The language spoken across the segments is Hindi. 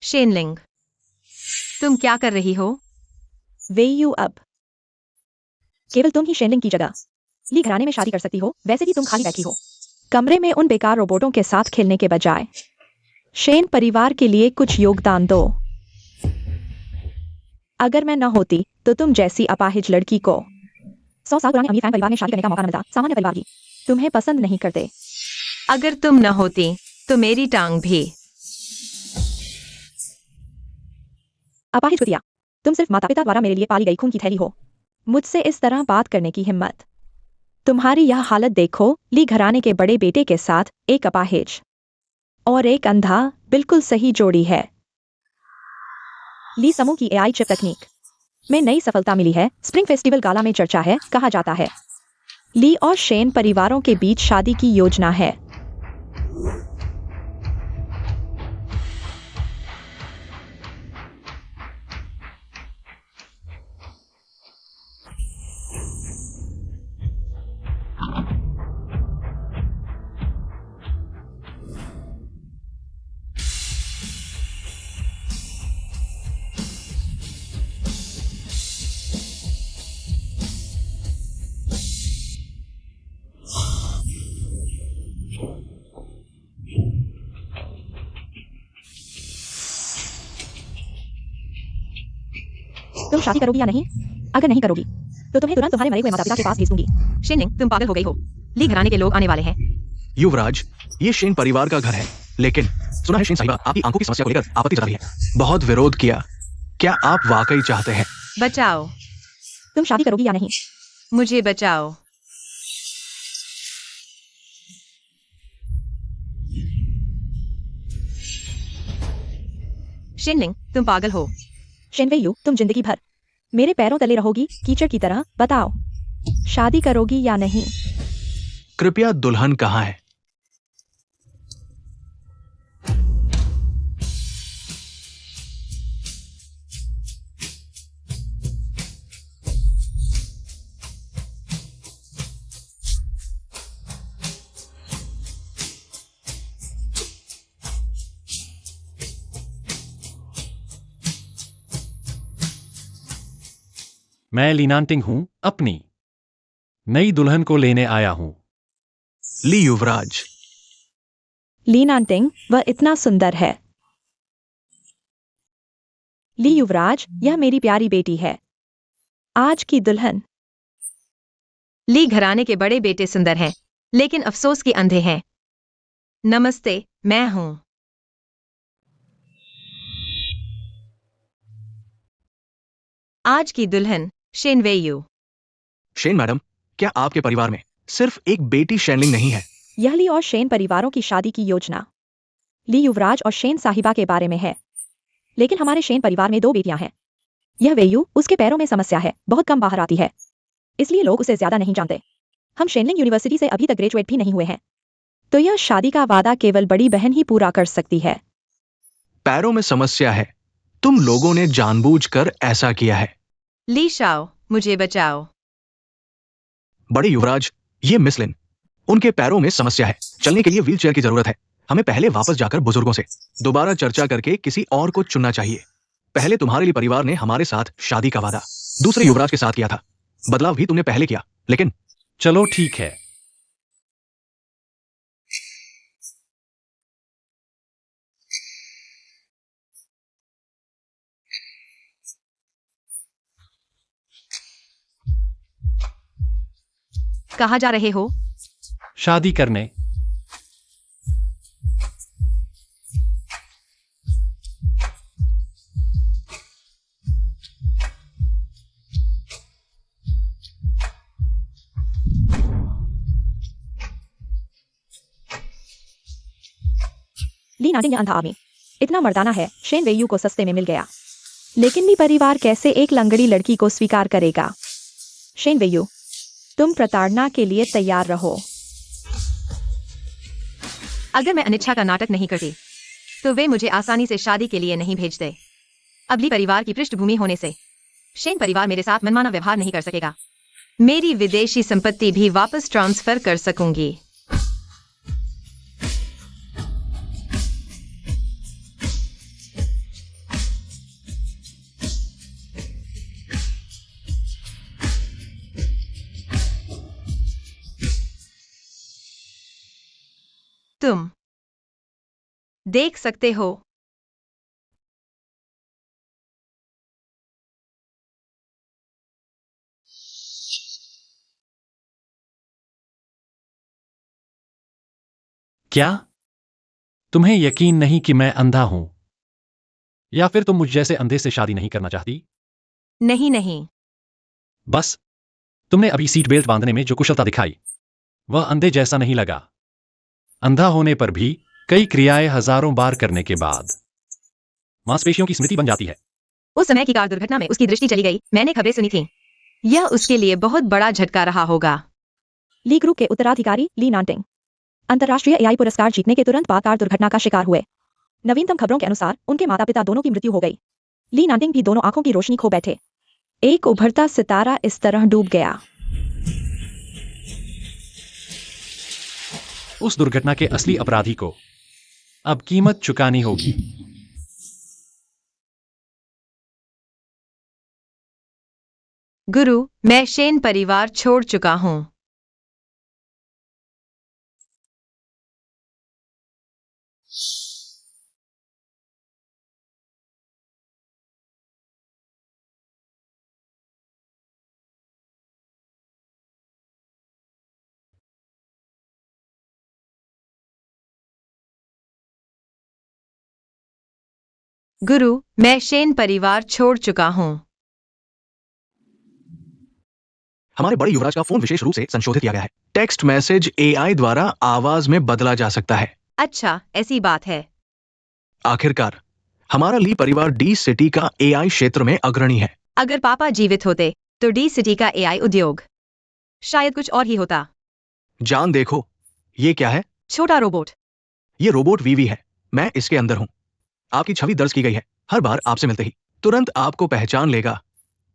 शेनलिंग, तुम क्या कर रही हो? वेयू अब केवल तुम ही शेनलिंग की जगह ली घराने में शादी कर सकती हो। वैसे भी तुम खाली बैठी हो कमरे में उन बेकार रोबोटों के साथ खेलने के बजाय। शेन परिवार के लिए कुछ योगदान दो। अगर मैं न होती तो तुम जैसी अपाहिज लड़की को 100 साल पुराने अमीर फैन परिवार में शादी करने का मौका न मिलता। सामान्य परिवार की तुम्हें पसंद नहीं करते। अगर तुम न होती तो मेरी टांग भी। अपाहिज कुतिया, तुम सिर्फ माता पिता द्वारा मेरे लिए पाली गई खून की थैली हो। मुझसे इस तरह बात करने की हिम्मत। तुम्हारी यह हालत देखो। ली घराने के बड़े बेटे के साथ एक अपाहिज और एक अंधा बिल्कुल सही जोड़ी है। ली समूह की एआई चिप तकनीक में नई सफलता मिली है। स्प्रिंग फेस्टिवल गाला में चर्चा है। कहा जाता है ली और शेन परिवारों के बीच शादी की योजना है। तुम शादी करोगी या नहीं? अगर नहीं करोगी तो तुम्हें तुरंत तुम्हारे मरे हुए माता पिता के पास भेज दूंगी। शेनलिंग, तुम पागल हो गई हो। ली घराने के लोग आने वाले हैं। युवराज, ये शेन परिवार का घर है, लेकिन सुना है शेन साहिबा आपकी आंखों की समस्या को लेकर आपत्ति जता रही है। बहुत विरोध किया। क्या आप वाकई चाहते हैं? बचाओ, तुम शादी करोगी या नहीं? मुझे बचाओ। शेनलिंग, तुम पागल हो। शेनवेयू, तुम जिंदगी भर मेरे पैरों तले रहोगी कीचड़ की तरह। बताओ, शादी करोगी या नहीं? कृपया दुल्हन कहाँ है? मैं लीनांटिंग हूं, अपनी नई दुल्हन को लेने आया हूं। ली युवराज, लीनांटिंग, वह इतना सुंदर है। ली युवराज, यह मेरी प्यारी बेटी है, आज की दुल्हन। ली घराने के बड़े बेटे सुंदर हैं, लेकिन अफसोस के अंधे हैं। नमस्ते, मैं हूं। आज की दुल्हन शेनवेयू। शेन मैडम, क्या आपके परिवार में सिर्फ एक बेटी शेनलिंग नहीं है? यह ली और शेन परिवारों की शादी की योजना ली युवराज और शेन साहिबा के बारे में है। लेकिन हमारे शेन परिवार में 2 बेटियां हैं। यह वेयू, उसके पैरों में समस्या है, बहुत कम बाहर आती है, इसलिए लोग उसे ज्यादा नहीं जानते। हम शेनलिंग यूनिवर्सिटी से अभी तक ग्रेजुएट भी नहीं हुए हैं, तो यह शादी का वादा केवल बड़ी बहन ही पूरा कर सकती है। पैरों में समस्या है। तुम लोगों ने जानबूझकर ऐसा किया है। ली शाओ, मुझे बचाओ। बड़े युवराज, ये मिस लिन, उनके पैरों में समस्या है, चलने के लिए व्हीलचेयर की जरूरत है। हमें पहले वापस जाकर बुजुर्गों से दोबारा चर्चा करके किसी और को चुनना चाहिए। पहले तुम्हारे लिए परिवार ने हमारे साथ शादी का वादा दूसरे युवराज के साथ किया था। बदलाव भी तुमने पहले किया, लेकिन चलो ठीक है। कहाँ जा रहे हो? शादी करने। लीनांटिंग, यह अंधा आदमी इतना मर्दाना है, शेन वेयू को सस्ते में मिल गया। लेकिन ली परिवार कैसे एक लंगड़ी लड़की को स्वीकार करेगा? शेन वेयू, तुम प्रताड़ना के लिए तैयार रहो। अगर मैं अनिच्छा का नाटक नहीं करती तो वे मुझे आसानी से शादी के लिए नहीं भेजते। अब ली परिवार की पृष्ठभूमि होने से शेन परिवार मेरे साथ मनमाना व्यवहार नहीं कर सकेगा। मेरी विदेशी संपत्ति भी वापस ट्रांसफर कर सकूंगी। तुम देख सकते हो। क्या तुम्हें यकीन नहीं कि मैं अंधा हूं? या फिर तुम मुझ जैसे अंधे से शादी नहीं करना चाहती? नहीं नहीं। बस तुमने अभी सीट बेल्ट बांधने में जो कुशलता दिखाई, वह अंधे जैसा नहीं लगा। अंधा होने पर भी कई क्रियाएं हजारों बार करने के बाद मांसपेशियों की स्मृति बन जाती है। उस समय की कार दुर्घटना में उसकी दृष्टि चली गई, मैंने खबरें सुनी थी। यह उसके लिए बहुत बड़ा झटका रहा होगा। ली ग्रुप के उत्तराधिकारी ली नांटिंग अंतर्राष्ट्रीय एआई पुरस्कार जीतने के तुरंत बाद कार दुर्घटना का शिकार हुए। नवीनतम खबरों के अनुसार उनके माता पिता दोनों की मृत्यु हो गई। ली नांटिंग भी दोनों आंखों की रोशनी खो बैठे। एक उभरता सितारा इस तरह डूब गया। उस दुर्घटना के असली अपराधी को अब कीमत चुकानी होगी। गुरु, मैं शेन परिवार छोड़ चुका हूँ। गुरु, मैं शेन परिवार छोड़ चुका हूँ। हमारे बड़े युवराज का फोन विशेष रूप से संशोधित किया गया है। टेक्स्ट मैसेज एआई द्वारा आवाज में बदला जा सकता है। अच्छा, ऐसी बात है। आखिरकार हमारा ली परिवार डी सिटी का एआई क्षेत्र में अग्रणी है। अगर पापा जीवित होते तो डी सिटी का एआई उद्योग शायद कुछ और ही होता। जान देखो, ये क्या है? छोटा रोबोट। ये रोबोट वीवी है। मैं इसके अंदर हूं। आपकी छवि दर्ज की गई है। हर बार आपसे मिलते ही तुरंत आपको पहचान लेगा।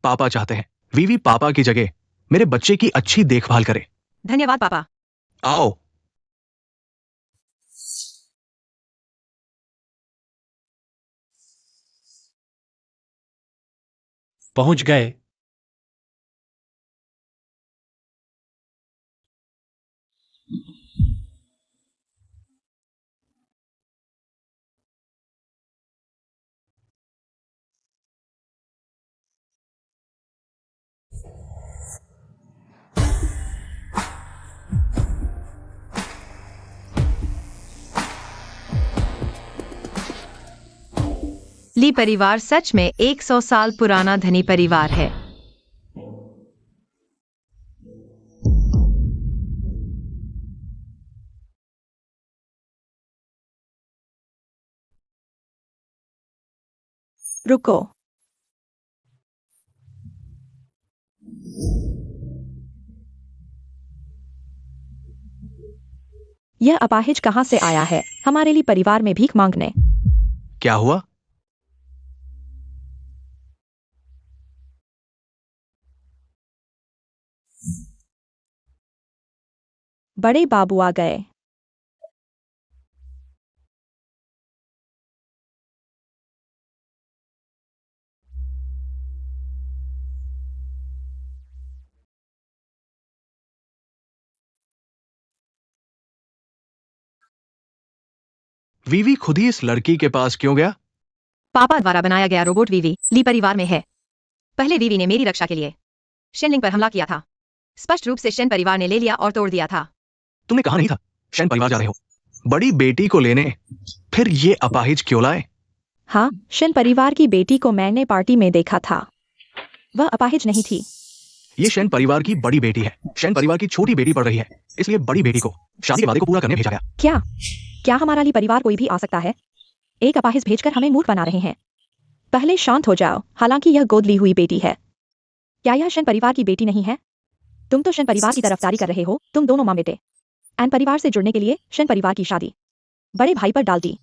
पापा चाहते हैं वीवी पापा की जगह मेरे बच्चे की अच्छी देखभाल करे। धन्यवाद पापा। आओ। पहुंच गए। ली परिवार सच में 100 साल पुराना धनी परिवार है। रुको। यह अपाहिज कहां से आया है? हमारे लिए परिवार में भीख मांगने। क्या हुआ? बड़े बाबू आ गए। वीवी खुद ही इस लड़की के पास क्यों गया? पापा द्वारा बनाया गया रोबोट वीवी ली परिवार में है। पहले वीवी ने मेरी रक्षा के लिए शेनलिंग पर हमला किया था। स्पष्ट रूप से शेन परिवार ने ले लिया और तोड़ दिया था। तुमने कहा नहीं था शेन परिवार जा रहे हो बड़ी बेटी को लेने? फिर ये अपाहिज क्यों लाए? हाँ, शेन परिवार की बेटी को मैंने पार्टी में देखा था। वह अपाहिज नहीं थी। ये शेन परिवार की बड़ी बेटी है। शेन परिवार की छोटी बेटी पढ़ रही है, इसलिए बड़ी बेटी को शादी के वादे को पूरा करने भेजा गया। क्या क्या हमारा ली परिवार कोई भी आ सकता है? एक अपाहिज भेजकर हमें मूर्ख बना रहे हैं। पहले शांत हो जाओ। हालांकि यह गोद ली हुई बेटी है। क्या यह शेन परिवार की बेटी नहीं है? तुम तो शेन परिवार की तरफदारी कर रहे हो। तुम दोनों माँ बेटे। एन परिवार से जुड़ने के लिए शेन परिवार की शादी बड़े भाई पर डाल दी।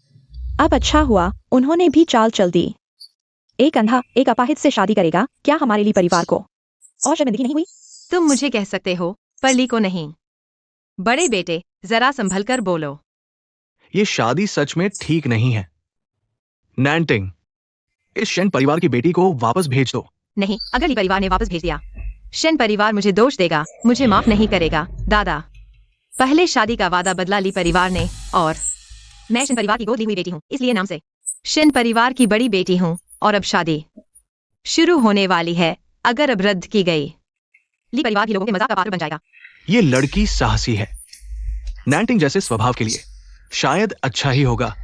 अब अच्छा हुआ उन्होंने भी चाल चल दी। एक अंधा एक अपाहिज से शादी करेगा? क्या हमारे लिए परिवार को और शर्मिंदगी नहीं हुई? तुम मुझे कह सकते हो पर ली को नहीं। बड़े बेटे, जरा संभल कर बोलो। ये शादी सच में ठीक नहीं है। नैंटिंग, इस शेन परिवार की बेटी को वापस भेज दो। नहीं, अगर ली परिवार ने वापस भेज दिया शेन परिवार मुझे दोष देगा, मुझे माफ नहीं करेगा। दादा, पहले शादी का वादा बदला ली परिवार ने, और मैं शिन परिवार की गोद ली हुई बेटी हूँ, इसलिए नाम से शिन परिवार की बड़ी बेटी हूँ। और अब शादी शुरू होने वाली है। अगर अब रद्द की गई, ली परिवार भी लोगों के मजाक का पात्र बन जाएगा। ये लड़की साहसी है, नैंटिंग जैसे स्वभाव के लिए शायद अच्छा ही होगा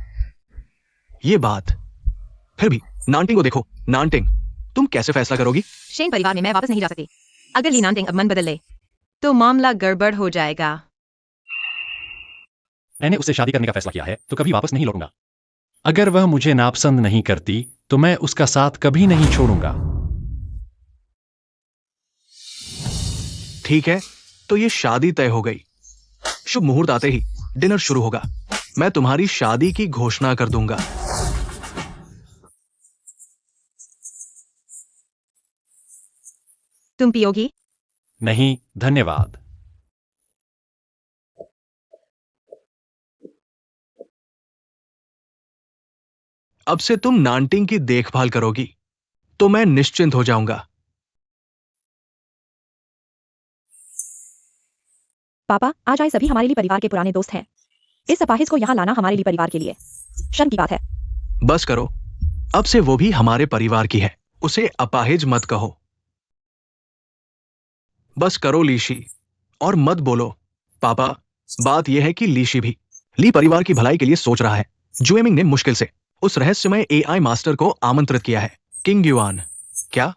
ये बात। फिर भी नांटिंग को देखो। नांटिंग, तुम कैसे फैसला करोगी? शेन परिवार में मैं वापस नहीं जा सकती। अगर ली नांटिंग अब मन बदल ले तो मामला गड़बड़ हो जाएगा। मैंने उससे शादी करने का फैसला किया है तो कभी वापस नहीं लौटूंगा। अगर वह मुझे नापसंद नहीं करती तो मैं उसका साथ कभी नहीं छोड़ूंगा। ठीक है, तो ये शादी तय हो गई। शुभ मुहूर्त आते ही डिनर शुरू होगा। मैं तुम्हारी शादी की घोषणा कर दूंगा। तुम पियोगी? नहीं धन्यवाद। अब से तुम नांटिंग की देखभाल करोगी तो मैं निश्चिंत हो जाऊंगा। पापा, आज आए सभी हमारे लिए परिवार के पुराने दोस्त हैं। इस अपाहिज को यहाँ लाना हमारे लिए परिवार के लिए शर्म की बात है। बस करो, अब से वो भी हमारे परिवार की है। उसे अपाहिज मत कहो। बस करो लीशी, और मत बोलो। पापा, बात यह है कि लीशी भी ली परिवार की भलाई के लिए सोच रहा है। जुएमिंग ने मुश्किल से उस रहस्यमय एआई मास्टर को आमंत्रित किया है। King yuan. क्या?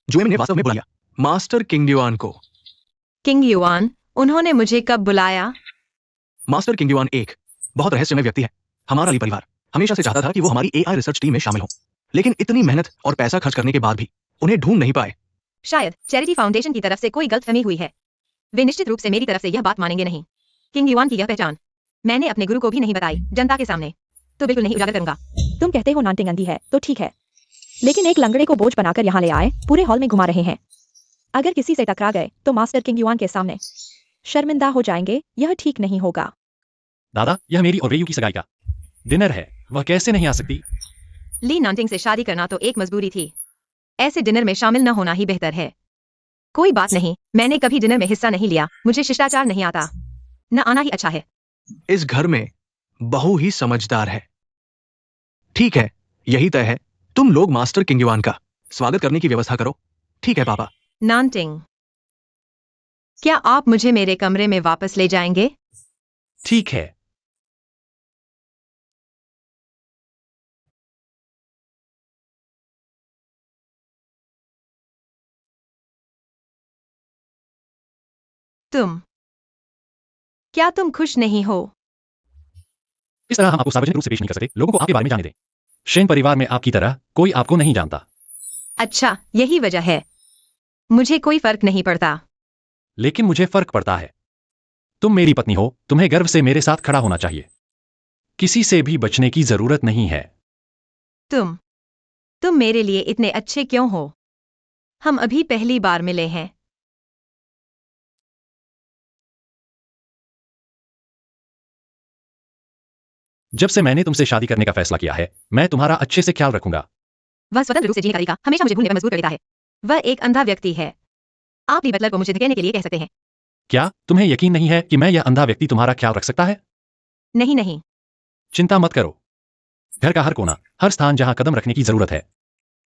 जुएमिंग ने वास्तव में बुलाया मास्टर किंग युआन को? King yuan? उन्होंने मुझे कब बुलाया? मास्टर किंग युआन एक बहुत रहस्यमय व्यक्ति है। हमारा ली परिवार हमेशा से चाहता था कि वो हमारी एआई रिसर्च टीम में शामिल हो, लेकिन इतनी मेहनत और पैसा खर्च करने के बाद भी उन्हें ढूंढ नहीं पाए। शायद चैरिटी फाउंडेशन की तरफ से कोई गलतफहमी हुई है। वे निश्चित रूप से मेरी तरफ से यह बात मानेंगे नहीं। किंग युआन की यह पहचान मैंने अपने गुरु को भी नहीं बताई, जनता के सामने तो बिल्कुल नहीं उजागर करूंगा। तुम कहते हो नांटिंग अंधी है तो ठीक है, लेकिन एक लंगड़े को बोझ बनाकर यहाँ ले आए, पूरे हॉल में घुमा रहे हैं। अगर किसी से टकरा गए तो मास्टर किंग युआन के सामने शर्मिंदा हो जाएंगे। यह ठीक नहीं होगा। दादा, यह मेरी और वेयू की सगाई का डिनर है, वह कैसे नहीं आ सकती? ली नांटिंग से शादी करना तो एक मजबूरी थी। ऐसे डिनर में शामिल न होना ही बेहतर है। कोई बात नहीं, मैंने कभी डिनर में हिस्सा नहीं लिया, मुझे शिष्टाचार नहीं आता। न आना ही अच्छा है। इस घर में बहू ही समझदार है। ठीक है, यही तय है। तुम लोग मास्टर किंग युआन का स्वागत करने की व्यवस्था करो। ठीक है पापा। नांटिंग, क्या आप मुझे मेरे कमरे में वापस ले जाएंगे? ठीक है। तुम क्या तुम खुश नहीं हो? इस तरह हम आपको सार्वजनिक रूप से पेश नहीं कर सकते। लोगों को आपके बारे में जाने दें। शेन परिवार में आपकी तरह कोई आपको नहीं जानता। अच्छा, यही वजह है। मुझे कोई फर्क नहीं पड़ता। लेकिन मुझे फर्क पड़ता है। तुम मेरी पत्नी हो, तुम्हें गर्व से मेरे साथ खड़ा होना चाहिए। किसी से भी बचने की जरूरत नहीं है। तुम मेरे लिए इतने अच्छे क्यों हो? हम अभी पहली बार मिले हैं। जब से मैंने तुमसे शादी करने का फैसला किया है, मैं तुम्हारा अच्छे से ख्याल रखूंगा। वह स्वतंत्र रूप से जीने का तरीका हमेशा मुझे भूलने पर मजबूर कर देता है। वह एक अंधा व्यक्ति है। आप ली बटलर को मुझे कहने के लिए कह सकते हैं। क्या तुम्हें यकीन नहीं है कि मैं यह अंधा व्यक्ति तुम्हारा ख्याल रख सकता है? नहीं नहीं, चिंता मत करो। घर का हर कोना, हर स्थान जहां कदम रखने की जरूरत है,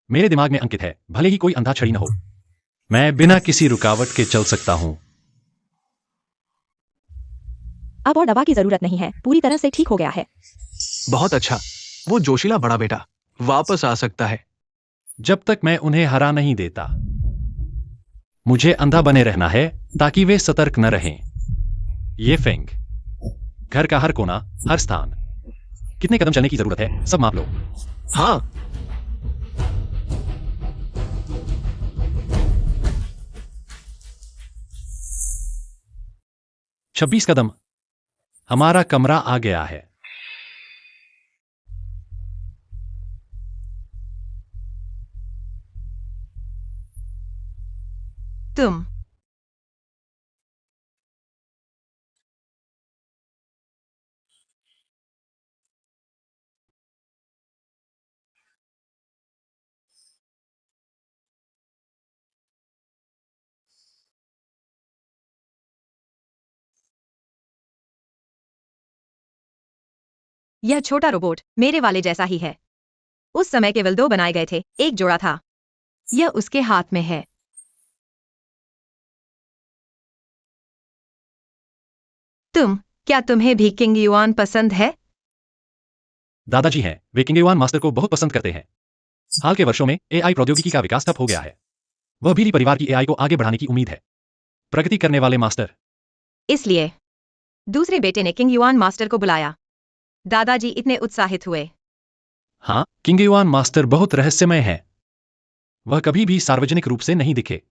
मेरे दिमाग में अंकित है, भले ही कोई अंधा छड़ी न हो। मैं बिना किसी रुकावट के चल सकता हूं। अब और दवा की जरूरत नहीं है, पूरी तरह से ठीक हो गया है। बहुत अच्छा, वो जोशीला बड़ा बेटा वापस आ सकता है। जब तक मैं उन्हें हरा नहीं देता। मुझे अंधा बने रहना है ताकि वे सतर्क न रहें। ये फेंग, घर का हर कोना, हर स्थान। कितने कदम चलने की जरूरत है, सब माप लो। हाँ, 26 कदम। हमारा कमरा आ गया है। तुम यह छोटा रोबोट मेरे वाले जैसा ही है। उस समय केवल 2 बनाए गए थे, एक जोड़ा था। यह उसके हाथ में है। क्या तुम्हें भी किंग युआन पसंद है? दादाजी हैं, वे किंग युआन मास्टर को बहुत पसंद करते हैं। हाल के वर्षों में एआई प्रौद्योगिकी का विकास ठप हो गया है। वह भी ली परिवार की एआई को आगे बढ़ाने की उम्मीद है। प्रगति करने वाले मास्टर। इसलिए दूसरे बेटे ने किंग युआन मास्टर को बुलाया। दादाजी इतने उत्साहित हुए। हाँ, किंग युआन मास्टर बहुत रहस्यमय है। वह कभी भी सार्वजनिक रूप से नहीं दिखे।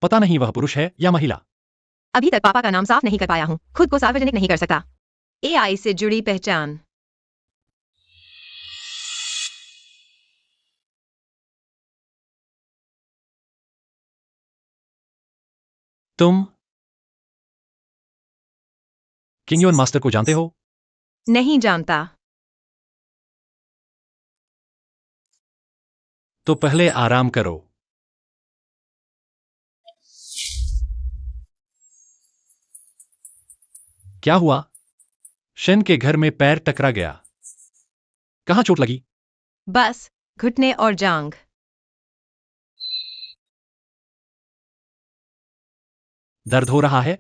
पता नहीं वह पुरुष है या महिला। अभी तक पापा का नाम साफ नहीं कर पाया हूँ, खुद को सार्वजनिक नहीं कर सकता। एआई से जुड़ी पहचान। तुम किंग युआन मास्टर को जानते हो? नहीं जानता। तो पहले आराम करो। क्या हुआ? शेन के घर में पैर टकरा गया। कहाँ चोट लगी? बस घुटने और जांघ। दर्द हो रहा है?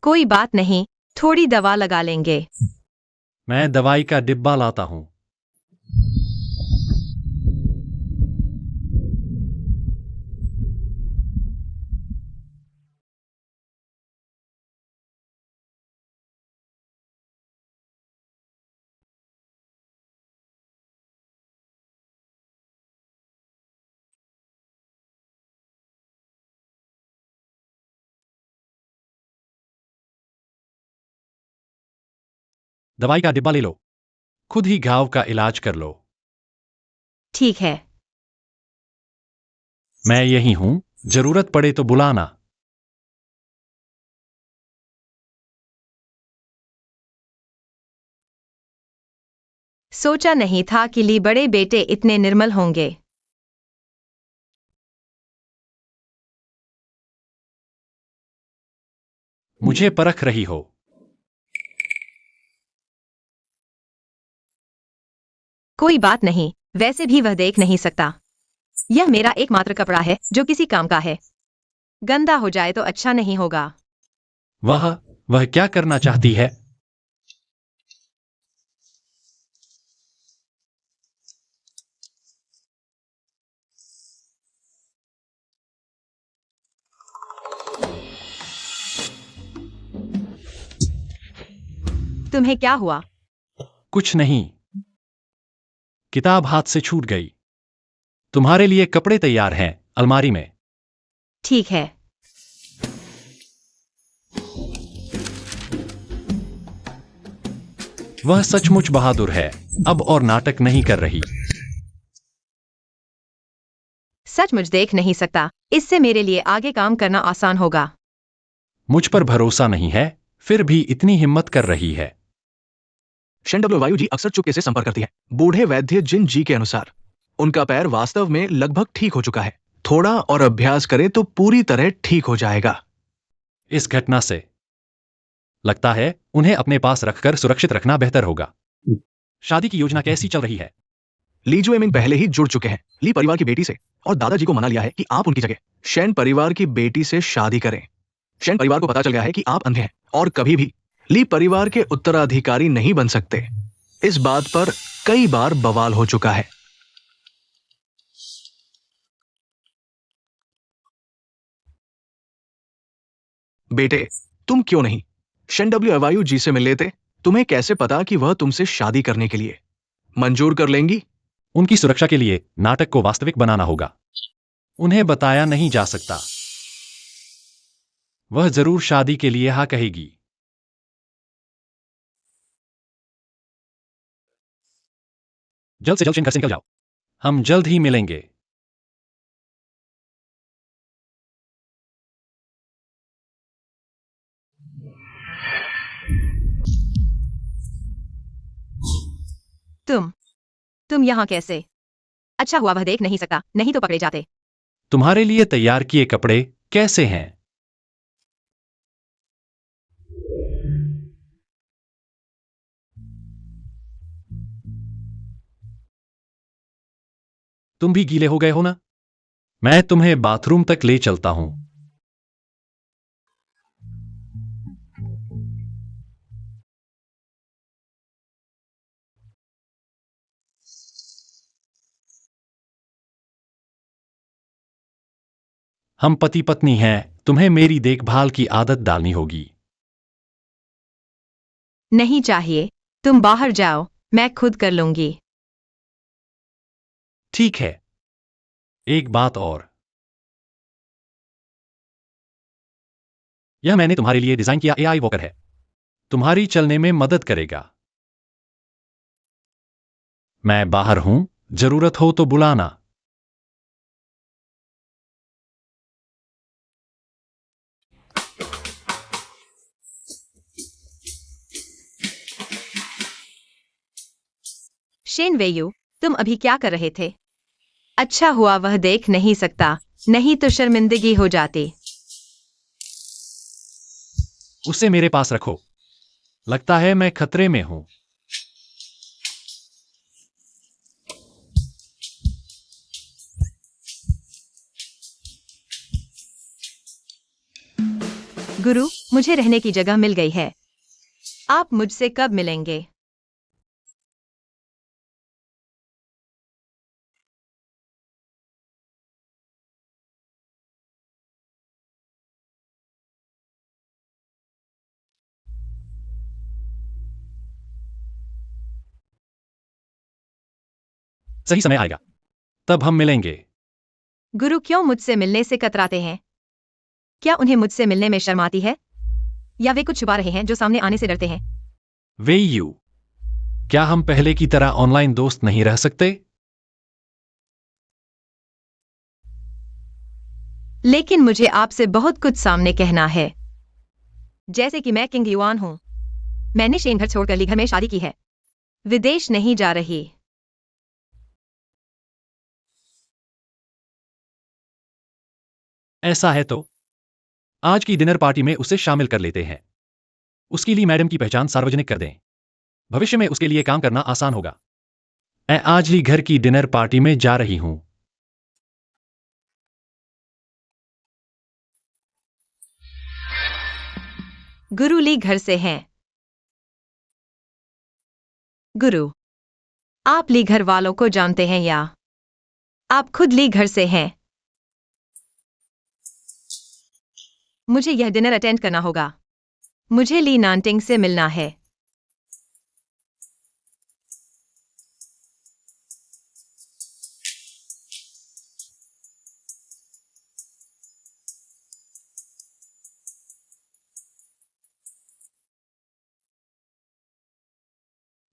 कोई बात नहीं, थोड़ी दवा लगा लेंगे। मैं दवाई का डिब्बा लाता हूं। दवाई का डिब्बा ले लो। खुद ही घाव का इलाज कर लो। ठीक है। मैं यही हूं, जरूरत पड़े तो बुलाना। सोचा नहीं था कि ली बड़े बेटे इतने निर्मल होंगे। मुझे परख रही हो। कोई बात नहीं, वैसे भी वह देख नहीं सकता। यह मेरा एकमात्र कपड़ा है जो किसी काम का है। गंदा हो जाए तो अच्छा नहीं होगा। वह क्या करना चाहती है? तुम्हें क्या हुआ? कुछ नहीं। किताब हाथ से छूट गई। तुम्हारे लिए कपड़े तैयार हैं, अलमारी में। ठीक है। वह सचमुच बहादुर है, अब और नाटक नहीं कर रही। सचमुच देख नहीं सकता, इससे मेरे लिए आगे काम करना आसान होगा। मुझ पर भरोसा नहीं है, फिर भी इतनी हिम्मत कर रही है। शेन डब्ल्यू वायु जी अक्सर चुपके से संपर्क करती है। बूढ़े वैद्य जिन जी के अनुसार उनका पैर वास्तव में लगभग ठीक हो चुका है। थोड़ा और अभ्यास करे तो पूरी तरह ठीक हो जाएगा। इस घटना से लगता है उन्हें अपने पास रखकर सुरक्षित रखना बेहतर होगा। शादी की योजना कैसी चल रही है? ली जुएमिंग पहले ही जुड़ चुके हैं ली परिवार की बेटी से और दादाजी को मना लिया है कि आप उनकी जगह शेन परिवार की बेटी से शादी करें। शेन परिवार को पता चल गया है कि आप अंधे हैं और कभी भी ली परिवार के उत्तराधिकारी नहीं बन सकते। इस बात पर कई बार बवाल हो चुका है। बेटे, तुम क्यों नहीं शेन डब्ल्यू अवायु जी से मिल लेते? तुम्हें कैसे पता कि वह तुमसे शादी करने के लिए मंजूर कर लेंगी? उनकी सुरक्षा के लिए नाटक को वास्तविक बनाना होगा। उन्हें बताया नहीं जा सकता। वह जरूर शादी के लिए हाँ कहेगी। जल्द से जल्द शेन घर से निकल जाओ। हम जल्द ही मिलेंगे। तुम यहाँ कैसे? अच्छा हुआ वह देख नहीं सकता, नहीं तो पकड़े जाते। तुम्हारे लिए तैयार किए कपड़े कैसे हैं? तुम भी गीले हो गए हो ना? मैं तुम्हें बाथरूम तक ले चलता हूं। हम पति पत्नी हैं, तुम्हें मेरी देखभाल की आदत डालनी होगी। नहीं चाहिए, तुम बाहर जाओ, मैं खुद कर लूंगी। ठीक है। एक बात और, यह मैंने तुम्हारे लिए डिजाइन किया एआई वॉकर है। तुम्हारी चलने में मदद करेगा। मैं बाहर हूं, जरूरत हो तो बुलाना। शेन वेयू, तुम अभी क्या कर रहे थे? अच्छा हुआ वह देख नहीं सकता, नहीं तो शर्मिंदगी हो जाती। उसे मेरे पास रखो। लगता है मैं खतरे में हूं। गुरु, मुझे रहने की जगह मिल गई है। आप मुझसे कब मिलेंगे? सही समय आएगा, तब हम मिलेंगे। गुरु क्यों मुझसे मिलने से कतराते हैं? क्या उन्हें मुझसे मिलने में शर्म आती है? या वे कुछ छुपा रहे हैं जो सामने आने से डरते हैं? वे यू, क्या हम पहले की तरह ऑनलाइन दोस्त नहीं रह सकते? लेकिन मुझे आपसे बहुत कुछ सामने कहना है। जैसे कि मैं किंग युआन हूं। मैंने शेन घर छोड़कर ली घर में शादी की है। विदेश नहीं जा रही। ऐसा है तो आज की डिनर पार्टी में उसे शामिल कर लेते हैं। उसके लिए मैडम की पहचान सार्वजनिक कर दें। भविष्य में उसके लिए काम करना आसान होगा। मैं आज ली घर की डिनर पार्टी में जा रही हूं। गुरु ली घर से हैं। गुरु, आप ली घर वालों को जानते हैं या आप खुद ली घर से हैं? मुझे यह डिनर अटेंड करना होगा। मुझे ली नांटिंग से मिलना है।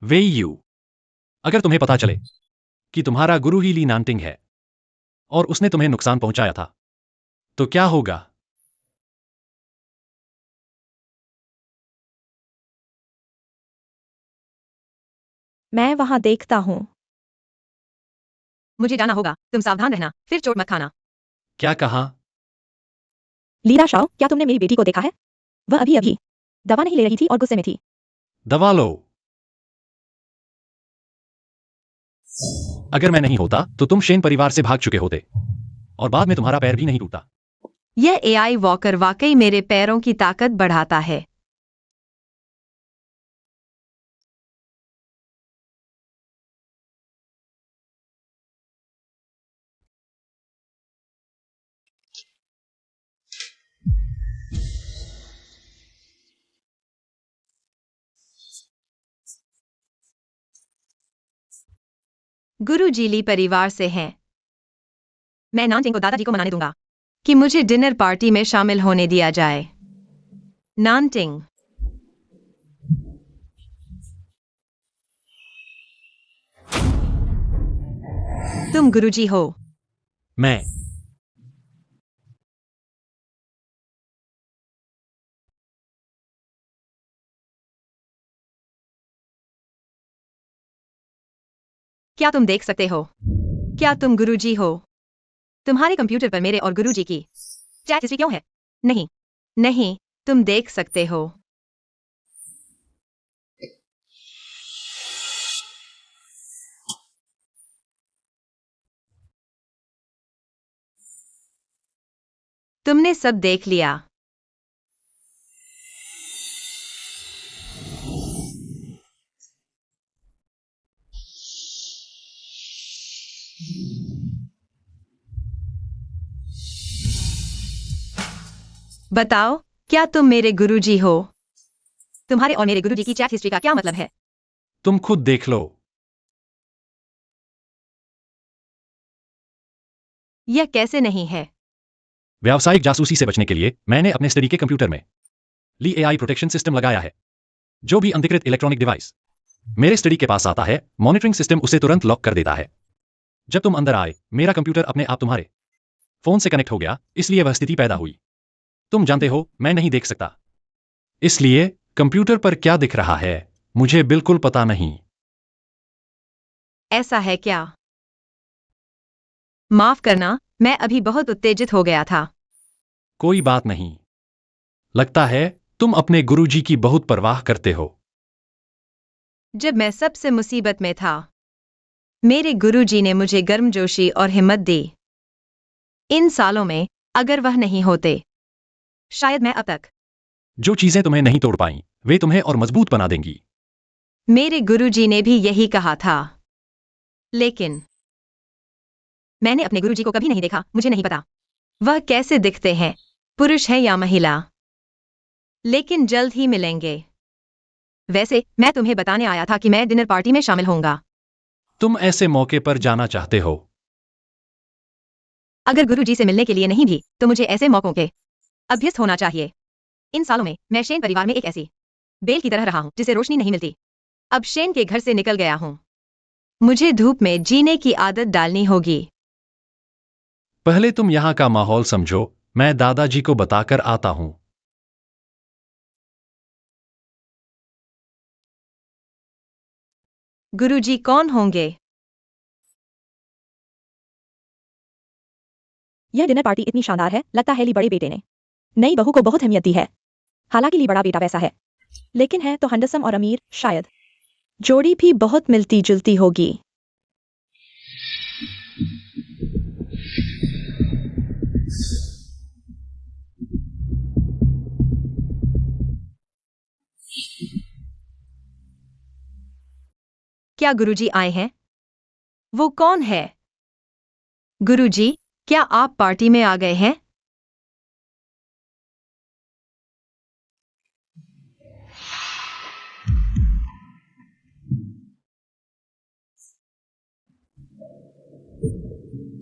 वे यू, अगर तुम्हें पता चले कि तुम्हारा गुरु ही ली नांटिंग है और उसने तुम्हें नुकसान पहुंचाया था, तो क्या होगा? मैं वहां देखता हूं। मुझे जाना होगा, तुम सावधान रहना, फिर चोट मत खाना। क्या कहा? लीरा शाओ, क्या तुमने मेरी बेटी को देखा है? वह अभी अभी दवा नहीं ले रही थी और गुस्से में थी। दवा लो। अगर मैं नहीं होता तो तुम शेन परिवार से भाग चुके होते और बाद में तुम्हारा पैर भी नहीं टूटा। यह एआई वॉकर वाकई मेरे पैरों की ताकत बढ़ाता है। गुरु जी ली परिवार से हैं। मैं नानटिंग को दादाजी को मनाने दूंगा कि मुझे डिनर पार्टी में शामिल होने दिया जाए। नानटिंग, तुम गुरुजी हो। मैं क्या तुम देख सकते हो? क्या तुम गुरुजी हो? तुम्हारे कंप्यूटर पर मेरे और गुरुजी की चैट हिस्ट्री क्यों है? नहीं, नहीं, तुम देख सकते हो। तुमने सब देख लिया। बताओ, क्या तुम मेरे गुरुजी हो? तुम्हारे और मेरे गुरुजी की चैट हिस्ट्री का क्या मतलब है? तुम खुद देख लो। यह कैसे नहीं है? व्यावसायिक जासूसी से बचने के लिए मैंने अपने स्टडी के कंप्यूटर में ली एआई प्रोटेक्शन सिस्टम लगाया है। जो भी अनधिकृत इलेक्ट्रॉनिक डिवाइस मेरे स्टडी के पास आता है, मॉनिटरिंग सिस्टम उसे तुरंत लॉक कर देता है। जब तुम अंदर आए, मेरा कंप्यूटर अपने आप तुम्हारे फोन से कनेक्ट हो गया, इसलिए वह स्थिति पैदा हुई। तुम जानते हो, मैं नहीं देख सकता, इसलिए कंप्यूटर पर क्या दिख रहा है मुझे बिल्कुल पता नहीं। ऐसा है क्या? माफ करना, मैं अभी बहुत उत्तेजित हो गया था। कोई बात नहीं। लगता है तुम अपने गुरुजी की बहुत परवाह करते हो। जब मैं सबसे मुसीबत में था, मेरे गुरुजी ने मुझे गर्मजोशी और हिम्मत दी। इन सालों में अगर वह नहीं होते, शायद मैं अब तक। जो चीजें तुम्हें नहीं तोड़ पाई, वे तुम्हें और मजबूत बना देंगी। मेरे गुरुजी ने भी यही कहा था। लेकिन मैंने अपने गुरुजी को कभी नहीं देखा, मुझे नहीं पता वह कैसे दिखते हैं, पुरुष है या महिला। लेकिन जल्द ही मिलेंगे। वैसे मैं तुम्हें बताने आया था कि मैं डिनर पार्टी में शामिल होऊंगा। तुम ऐसे मौके पर जाना चाहते हो? अगर गुरुजी से मिलने के लिए नहीं भी, तो मुझे ऐसे मौकों के अभ्यस्त होना चाहिए। इन सालों में मैं शेन परिवार में एक ऐसी बेल की तरह रहा हूं जिसे रोशनी नहीं मिलती। अब शेन के घर से निकल गया हूं। मुझे धूप में जीने की आदत डालनी होगी। पहले तुम यहां का माहौल समझो, मैं दादाजी को बताकर आता हूं। गुरुजी कौन होंगे? यह डिनर पार्टी इतनी शानदार है, लगता है ली बड़े बेटे ने नई बहू को बहुत अहमियत दी है। हालांकि ली बड़ा बेटा वैसा है, लेकिन है तो हंडसम और अमीर, शायद जोड़ी भी बहुत मिलती जुलती होगी। क्या गुरुजी आए हैं? वो कौन है? गुरुजी, क्या आप पार्टी में आ गए हैं?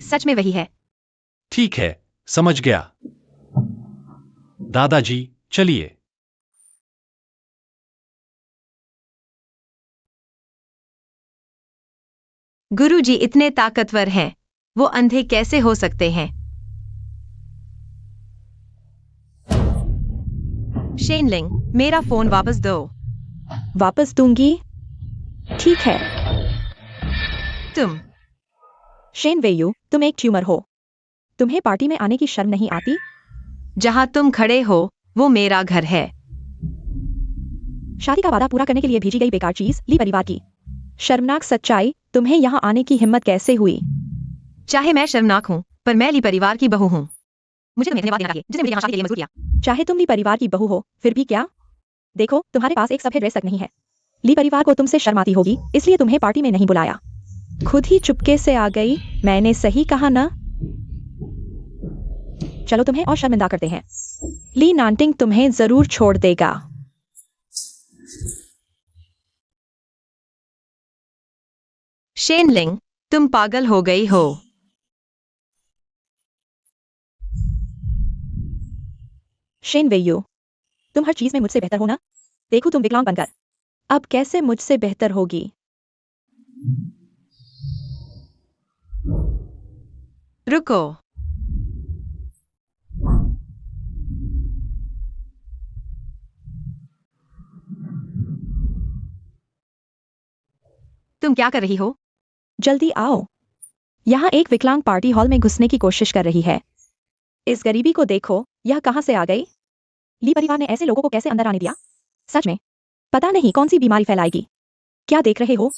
सच में वही है। ठीक है, समझ गया। दादाजी, चलिए। गुरुजी इतने ताकतवर हैं, वो अंधे कैसे हो सकते हैं? शेनलिंग, मेरा फोन वापस दो। वापस दूंगी। ठीक है। तुम शेन वेयू, तुम एक ट्यूमर हो। तुम्हें पार्टी में आने की शर्म नहीं आती? जहां तुम खड़े हो, वो मेरा घर है। शादी का वादा पूरा करने के लिए भेजी गई बेकार चीज, ली परिवार की शर्मनाक सच्चाई। तुम्हें यहाँ आने की हिम्मत कैसे हुई? चाहे मैं शर्मनाक हूं, पर मैं ली परिवार की बहू हूं। मुझे तुम्हें धन्यवाद देना चाहिए जिसने मुझे यहाँ शादी के लिए मजबूर किया। चाहे तुम ली परिवार की बहू हो, फिर भी क्या? देखो, तुम्हारे पास एक सफेद ड्रेस तक नहीं है। ली परिवार को तुमसे शर्म आती होगी, इसलिए तुम्हें पार्टी में नहीं बुलाया। खुद ही चुपके से आ गई। मैंने सही कहा ना? चलो तुम्हें और शर्मिंदा करते हैं। ली नांटिंग तुम्हें जरूर छोड़ देगा। शेनलिंग, तुम पागल हो गई हो। शेन वेयू, तुम हर चीज में मुझसे बेहतर हो ना? देखो तुम विकलांग बनकर अब कैसे मुझसे बेहतर होगी। रुको। तुम क्या कर रही हो? जल्दी आओ। यहाँ एक विकलांग पार्टी हॉल में घुसने की कोशिश कर रही है। इस गरीबी को देखो, यह कहां से आ गई? ली परिवार ने ऐसे लोगों को कैसे अंदर आने दिया? सच में पता नहीं कौन सी बीमारी फैलाएगी। क्या देख रहे हो?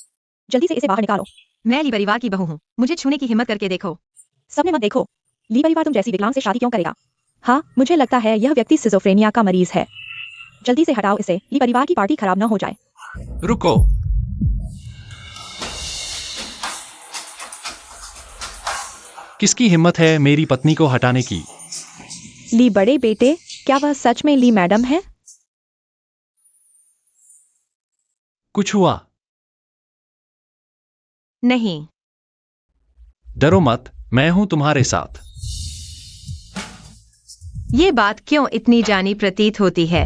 जल्दी से इसे बाहर निकालो। मैं ली परिवार की बहू हूं, मुझे छूने की हिम्मत करके देखो। सबने मत देखो। ली परिवार तुम जैसी विकलांग से शादी क्यों करेगा? हाँ, मुझे लगता है यह व्यक्ति सिजोफ्रेनिया का मरीज है। जल्दी से हटाओ इसे, ये परिवार की पार्टी खराब न हो जाए। रुको। किसकी हिम्मत है मेरी पत्नी को हटाने की? ली बड़े बेटे, क्या वह सच में ली मैडम है? कुछ हुआ? नहीं। डरो मत, मैं हूं तुम्हारे साथ। ये बात क्यों इतनी जानी प्रतीत होती है?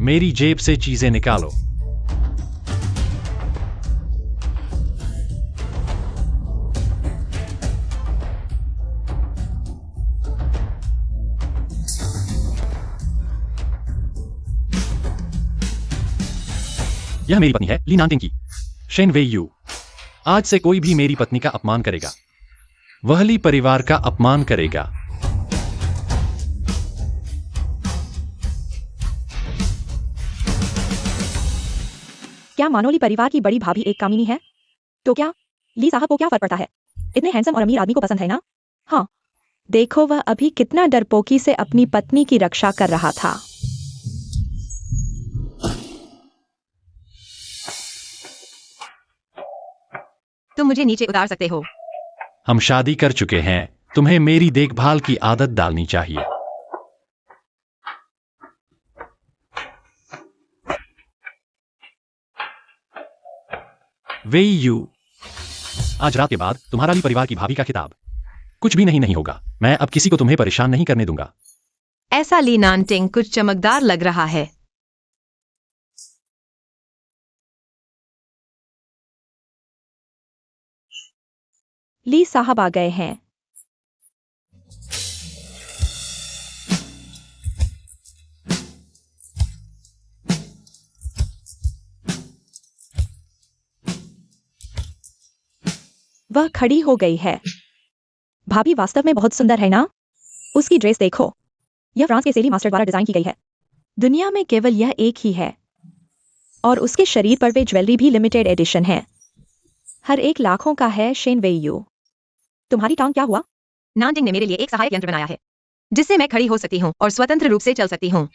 मेरी जेब से चीजें निकालो। यह मेरी पत्नी है, ली नांटिंग की। शेन वेई यू। आज से कोई भी मेरी पत्नी का अपमान करेगा, वह ली परिवार का अपमान करेगा। क्या मानोली परिवार की बड़ी भाभी एक कामिनी है? तो क्या ली साहब को क्या फर्क पड़ता है? इतने हैंडसम और अमीर आदमी को पसंद है ना? हाँ, देखो वह अभी कितना डरपोकी से अपनी पत्नी की रक्षा कर रहा था। तुम मुझे नीचे उतार सकते हो। हम शादी कर चुके हैं, तुम्हें मेरी देखभाल की आदत डालनी चाहिए। वेई यू। आज रात के बाद तुम्हारा ली परिवार की भाभी का खिताब। कुछ भी नहीं होगा। मैं अब किसी को तुम्हें परेशान नहीं करने दूंगा। ऐसा ली नांटिंग कुछ चमकदार लग रहा है। ली साहब आ गए हैं। वह खड़ी हो गई है। भाभी वास्तव में बहुत सुंदर है ना? उसकी ड्रेस देखो, यह फ्रांस के सेली मास्टर द्वारा डिजाइन की गई है। दुनिया में केवल यह एक ही है, और उसके शरीर पर वे ज्वेलरी भी लिमिटेड एडिशन है। हर एक लाखों का है। शेन वेई यू, तुम्हारी टांग क्या हुआ? नांटिंग ने मेरे लिए एक सहायक यंत्र बनाया है, जिससे मैं खड़ी हो सकती हूँ और स्वतंत्र रूप से चल सकती हूँ।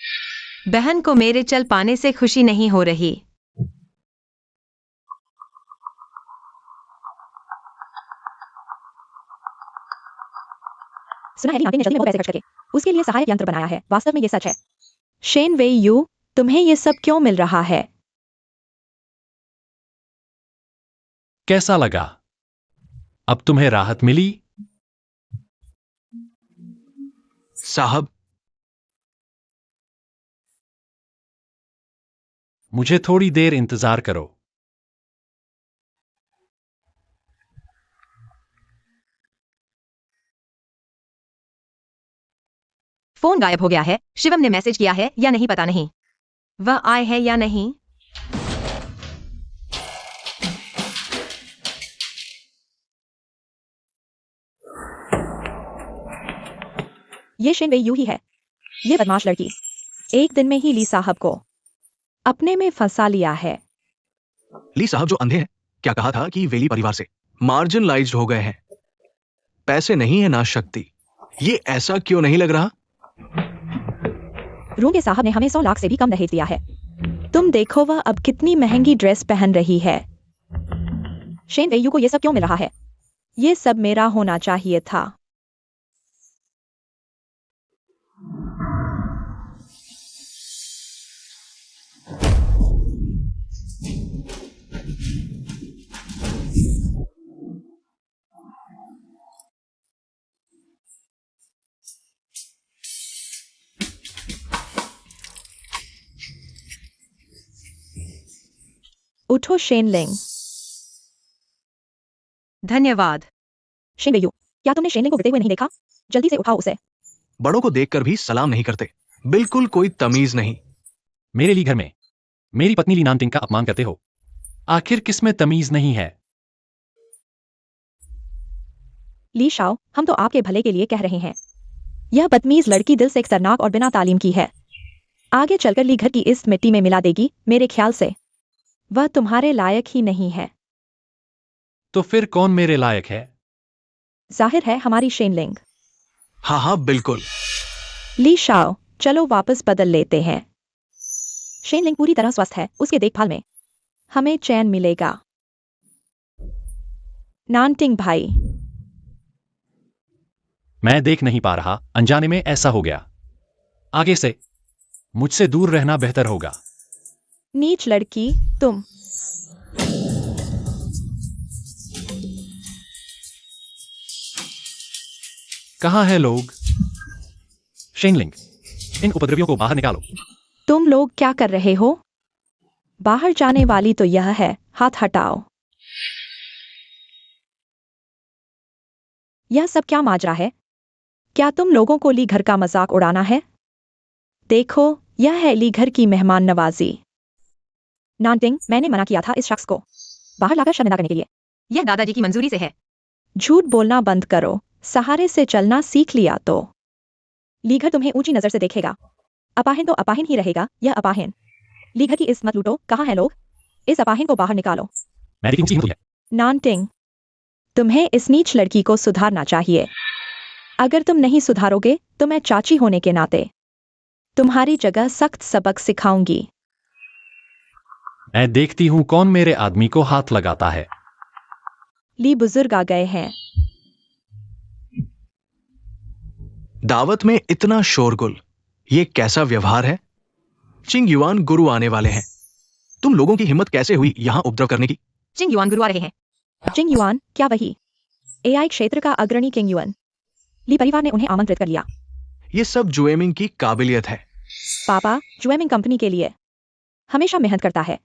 बहन को मेरे चल पाने से खुशी नहीं हो रही। सुना है ली नांटिंग ने जल्दी में बहुत पैसे खर्च करके उसके लिए सहायक यंत्र बनाया है। वास्तव में ये सच है। शेन वेई यू, तुम्हें ये सब क्यों मिल रहा है? कैसा लगा? अब तुम्हें राहत मिली? साहब, मुझे थोड़ी देर इंतजार करो। फोन गायब हो गया है। शिवम ने मैसेज किया है या नहीं पता नहीं। वह आए है या नहीं? ये शेन वेई यू ही है। ये बदमाश लड़की एक दिन में ही ली साहब को अपने में फंसा लिया है। ली साहब जो अंधे हैं, क्या कहा था कि वेली परिवार से मार्जिनलाइज्ड हो गए हैं। पैसे नहीं है ना शक्ति। ये ऐसा क्यों नहीं लग रहा? रूम के साहब ने हमें 100 लाख से भी कम दहेज दिया है। तुम देखो वह अब कितनी महंगी ड्रेस पहन रही है। शेन वेई यू को यह सब क्यों मिल रहा है? ये सब मेरा होना चाहिए था। उठो शेन लिंग। धन्यवाद। शेन वेई यू, क्या तुमने शेन लिंग को गिरते हुए नहीं देखा? जल्दी से उठाओ उसे। बड़ों को देखकर भी सलाम नहीं करते, बिल्कुल कोई तमीज नहीं। मेरे लिए घर में मेरी पत्नी ली नांटिंग का अपमान करते हो। आखिर किसमें तमीज नहीं है? ली शाओ, हम तो आपके भले के लिए कह रहे हैं। यह बदतमीज लड़की दिल से खतरनाक और बिना तालीम की है। आगे चलकर ली घर की इस मिट्टी में मिला देगी। मेरे ख्याल से वह तुम्हारे लायक ही नहीं है। तो फिर कौन मेरे लायक है? जाहिर है हमारी शेन लिंग। हाँ हाँ बिल्कुल। ली शाओ, चलो वापस बदल लेते हैं। शेन लिंग पूरी तरह स्वस्थ है, उसके देखभाल में हमें चैन मिलेगा। नानटिंग भाई, मैं देख नहीं पा रहा, अनजाने में ऐसा हो गया। आगे से मुझसे दूर रहना बेहतर होगा। नीच लड़की, तुम। कहाँ है लोग? शेनलिंग, इन उपद्रवियों को बाहर निकालो। तुम लोग क्या कर रहे हो? बाहर जाने वाली तो यह है, हाथ हटाओ। यह सब क्या माजरा है? क्या तुम लोगों को ली घर का मजाक उड़ाना है? देखो, यह है ली घर की मेहमान नवाजी। नानटिंग, मैंने मना किया था इस शख्स को बाहर लाकर शर्मिंदा करने के लिए। यह दादाजी की मंजूरी से है। झूठ बोलना बंद करो, सहारे से चलना सीख लिया तो लीघर तुम्हें ऊंची नजर से देखेगा। अपाहिन तो अपाहिन ही रहेगा, यह अपाहिन। लीघर की इज्जत मत लूटो, कहाँ है लोग? इस अपाहिन को बाहर निकालो। मेरी ऊंची होती है। नानटिंग, तुम्हें इस नीच लड़की को सुधारना चाहिए। अगर तुम नहीं सुधारोगे तो मैं चाची होने के नाते तुम्हारी जगह सख्त सबक सिखाऊंगी। मैं देखती हूँ कौन मेरे आदमी को हाथ लगाता है। ली बुजुर्ग आ गए हैं। दावत में इतना शोरगुल, ये कैसा व्यवहार है? चिंग युआन गुरु आने वाले हैं। तुम लोगों की हिम्मत कैसे हुई यहां उपद्रव करने की? चिंग युआन गुरु आ रहे हैं। चिंग युआन, क्या वही एआई क्षेत्र का अग्रणी किंग युआन? ली परिवार ने उन्हें आमंत्रित कर लिया। ये सब जुएमिंग की काबिलियत है। पापा जुएमिंग कंपनी के लिए हमेशा मेहनत करता है।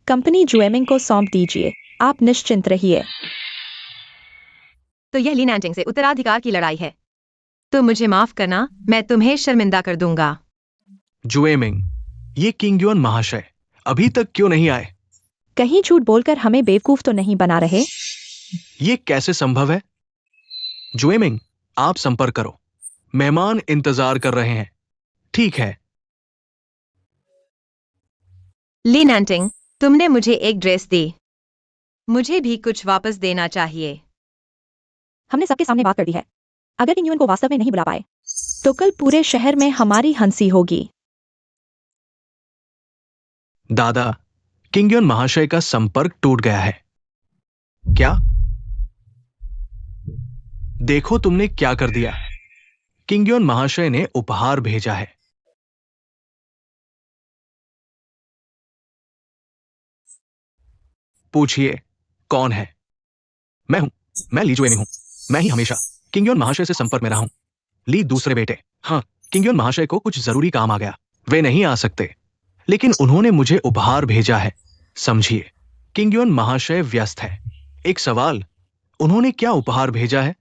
कंपनी जुएमिंग को सौंप दीजिए, आप निश्चिंत रहिए। तो यह ली नैंटिंग से उत्तराधिकार की लड़ाई है। तो मुझे माफ करना, मैं तुम्हें शर्मिंदा कर दूंगा। जुएमिंग, ये किंग युआन महाशय अभी तक क्यों नहीं आए? कहीं झूठ बोलकर हमें बेवकूफ तो नहीं बना रहे? ये कैसे संभव है? जुएमिंग, आप संपर्क करो, मेहमान इंतजार कर रहे हैं। ठीक है। ली नैंटिंग, तुमने मुझे एक ड्रेस दी, मुझे भी कुछ वापस देना चाहिए। हमने सबके सामने बात कर दी है। अगर किंग युआन को वास्तव में नहीं बुला पाए तो कल पूरे शहर में हमारी हंसी होगी। दादा, किंग युआन महाशय का संपर्क टूट गया है। क्या? देखो तुमने क्या कर दिया। किंग युआन महाशय ने उपहार भेजा है। पूछिए, कौन है? मैं हूं, मैं ली जुएमिंग हूं। मैं ही हमेशा किंग युआन महाशय से संपर्क में रहा हूं। ली दूसरे बेटे। हाँ, किंग युआन महाशय को कुछ जरूरी काम आ गया, वे नहीं आ सकते, लेकिन उन्होंने मुझे उपहार भेजा है। समझिए, किंग युआन महाशय व्यस्त है। एक सवाल, उन्होंने क्या उपहार भेजा है?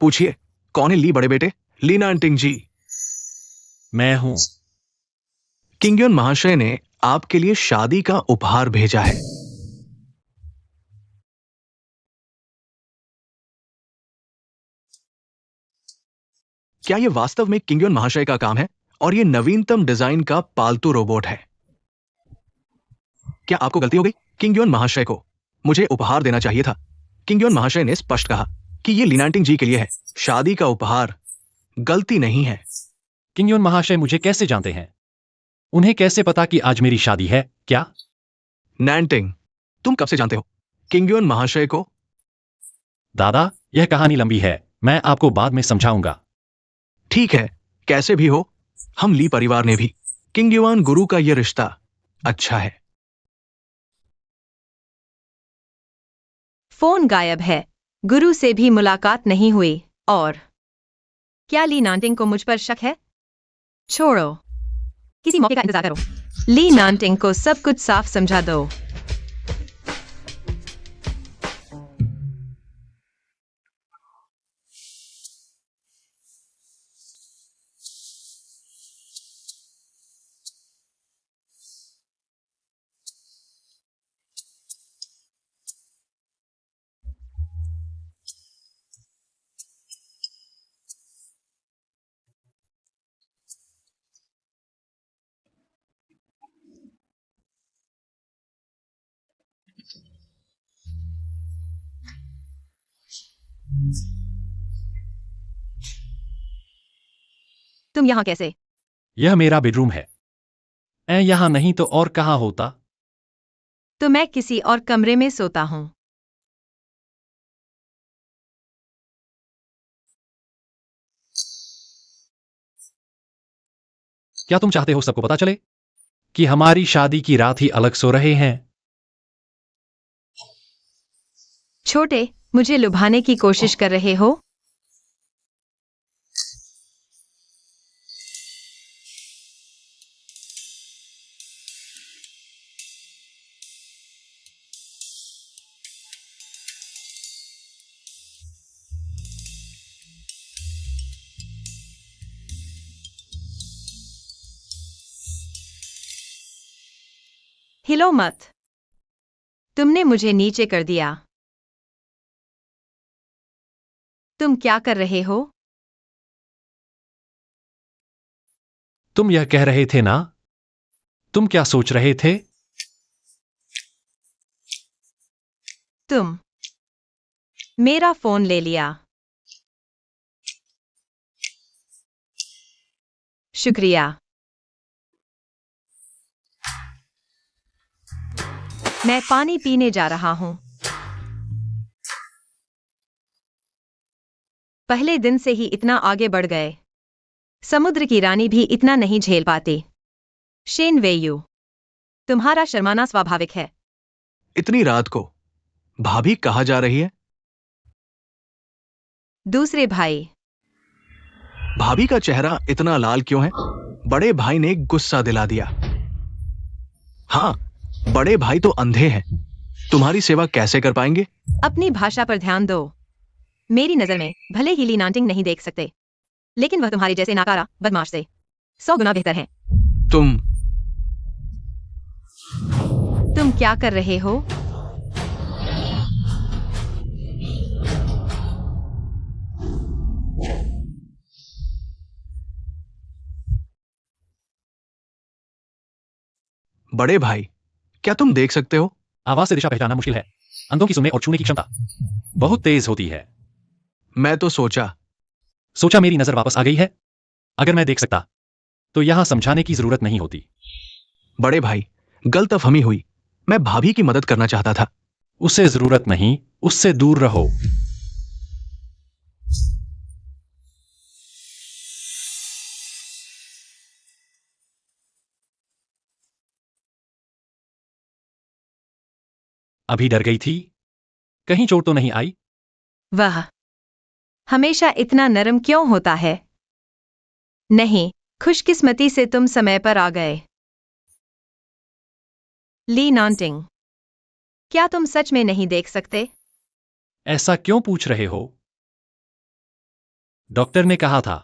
पूछिए, कौन है ली बड़े बेटे? ली नानटिंग जी। मैं हूं। किंग युआन महाशय ने आपके लिए शादी का उपहार भेजा है। क्या यह वास्तव में किंग युआन महाशय का काम है? और यह नवीनतम डिजाइन का पालतू रोबोट है। क्या आपको गलती हो गई? किंग युआन महाशय को मुझे उपहार देना चाहिए था। किंग युआन महाशय ने स्पष्ट कहा कि यह लिनांटिंग जी के लिए है, शादी का उपहार गलती नहीं है। किंग युन महाशय मुझे कैसे जानते हैं? उन्हें कैसे पता कि आज मेरी शादी है? क्या? नैंटिंग, तुम कब से जानते हो किंग युआन महाशय को? दादा, यह कहानी लंबी है, मैं आपको बाद में समझाऊंगा। ठीक है, कैसे भी हो, हम ली परिवार ने भी किंग युआन गुरु का यह रिश्ता अच्छा है। फोन गायब है, गुरु से भी मुलाकात नहीं हुई। और क्या ली नानटिंग को मुझ पर शक है? छोड़ो, किसी मौके का इंतजार करो। ली नानटिंग को सब कुछ साफ समझा दो। तुम यहाँ कैसे? यह मेरा बेडरूम है। यहाँ नहीं तो और कहाँ होता? तो मैं किसी और कमरे में सोता हूँ। क्या तुम चाहते हो सबको पता चले कि हमारी शादी की रात ही अलग सो रहे हैं? छोटे, मुझे लुभाने की कोशिश कर रहे हो? हिलो मत। तुमने मुझे नीचे कर दिया। तुम क्या कर रहे हो? तुम यह कह रहे थे ना? तुम क्या सोच रहे थे? तुम मेरा फोन ले लिया। शुक्रिया। मैं पानी पीने जा रहा हूं। पहले दिन से ही इतना आगे बढ़ गए। समुद्र की रानी भी इतना नहीं झेल पाती। शेन वेयू, तुम्हारा शर्माना स्वाभाविक है। इतनी रात को भाभी कहाँ जा रही है? दूसरे भाई। भाभी का चेहरा इतना लाल क्यों है? बड़े भाई ने गुस्सा दिला दिया। हाँ, बड़े भाई तो अंधे हैं, तुम्हारी सेवा कैसे कर पाएंगे? अपनी भाषा पर ध्यान दो। मेरी नजर में भले ही ली नांटिंग नहीं देख सकते, लेकिन वह तुम्हारे जैसे नाकारा बदमाश से 100 गुना बेहतर है। तुम तुम क्या कर रहे हो? बड़े भाई, क्या तुम देख सकते हो? आवाज से दिशा पहचानना मुश्किल है। अंधों की सुनने और छूने की क्षमता बहुत तेज होती है। मैं तो सोचा मेरी नजर वापस आ गई है। अगर मैं देख सकता तो यहां समझाने की जरूरत नहीं होती। बड़े भाई, गलतफहमी हुई। मैं भाभी की मदद करना चाहता था। उसे जरूरत नहीं, उससे दूर रहो। अभी डर गई थी? कहीं चोट तो नहीं आई? वह हमेशा इतना नरम क्यों होता है? नहीं, खुशकिस्मती से तुम समय पर आ गए। ली नांटिंग, क्या तुम सच में नहीं देख सकते? ऐसा क्यों पूछ रहे हो? डॉक्टर ने कहा था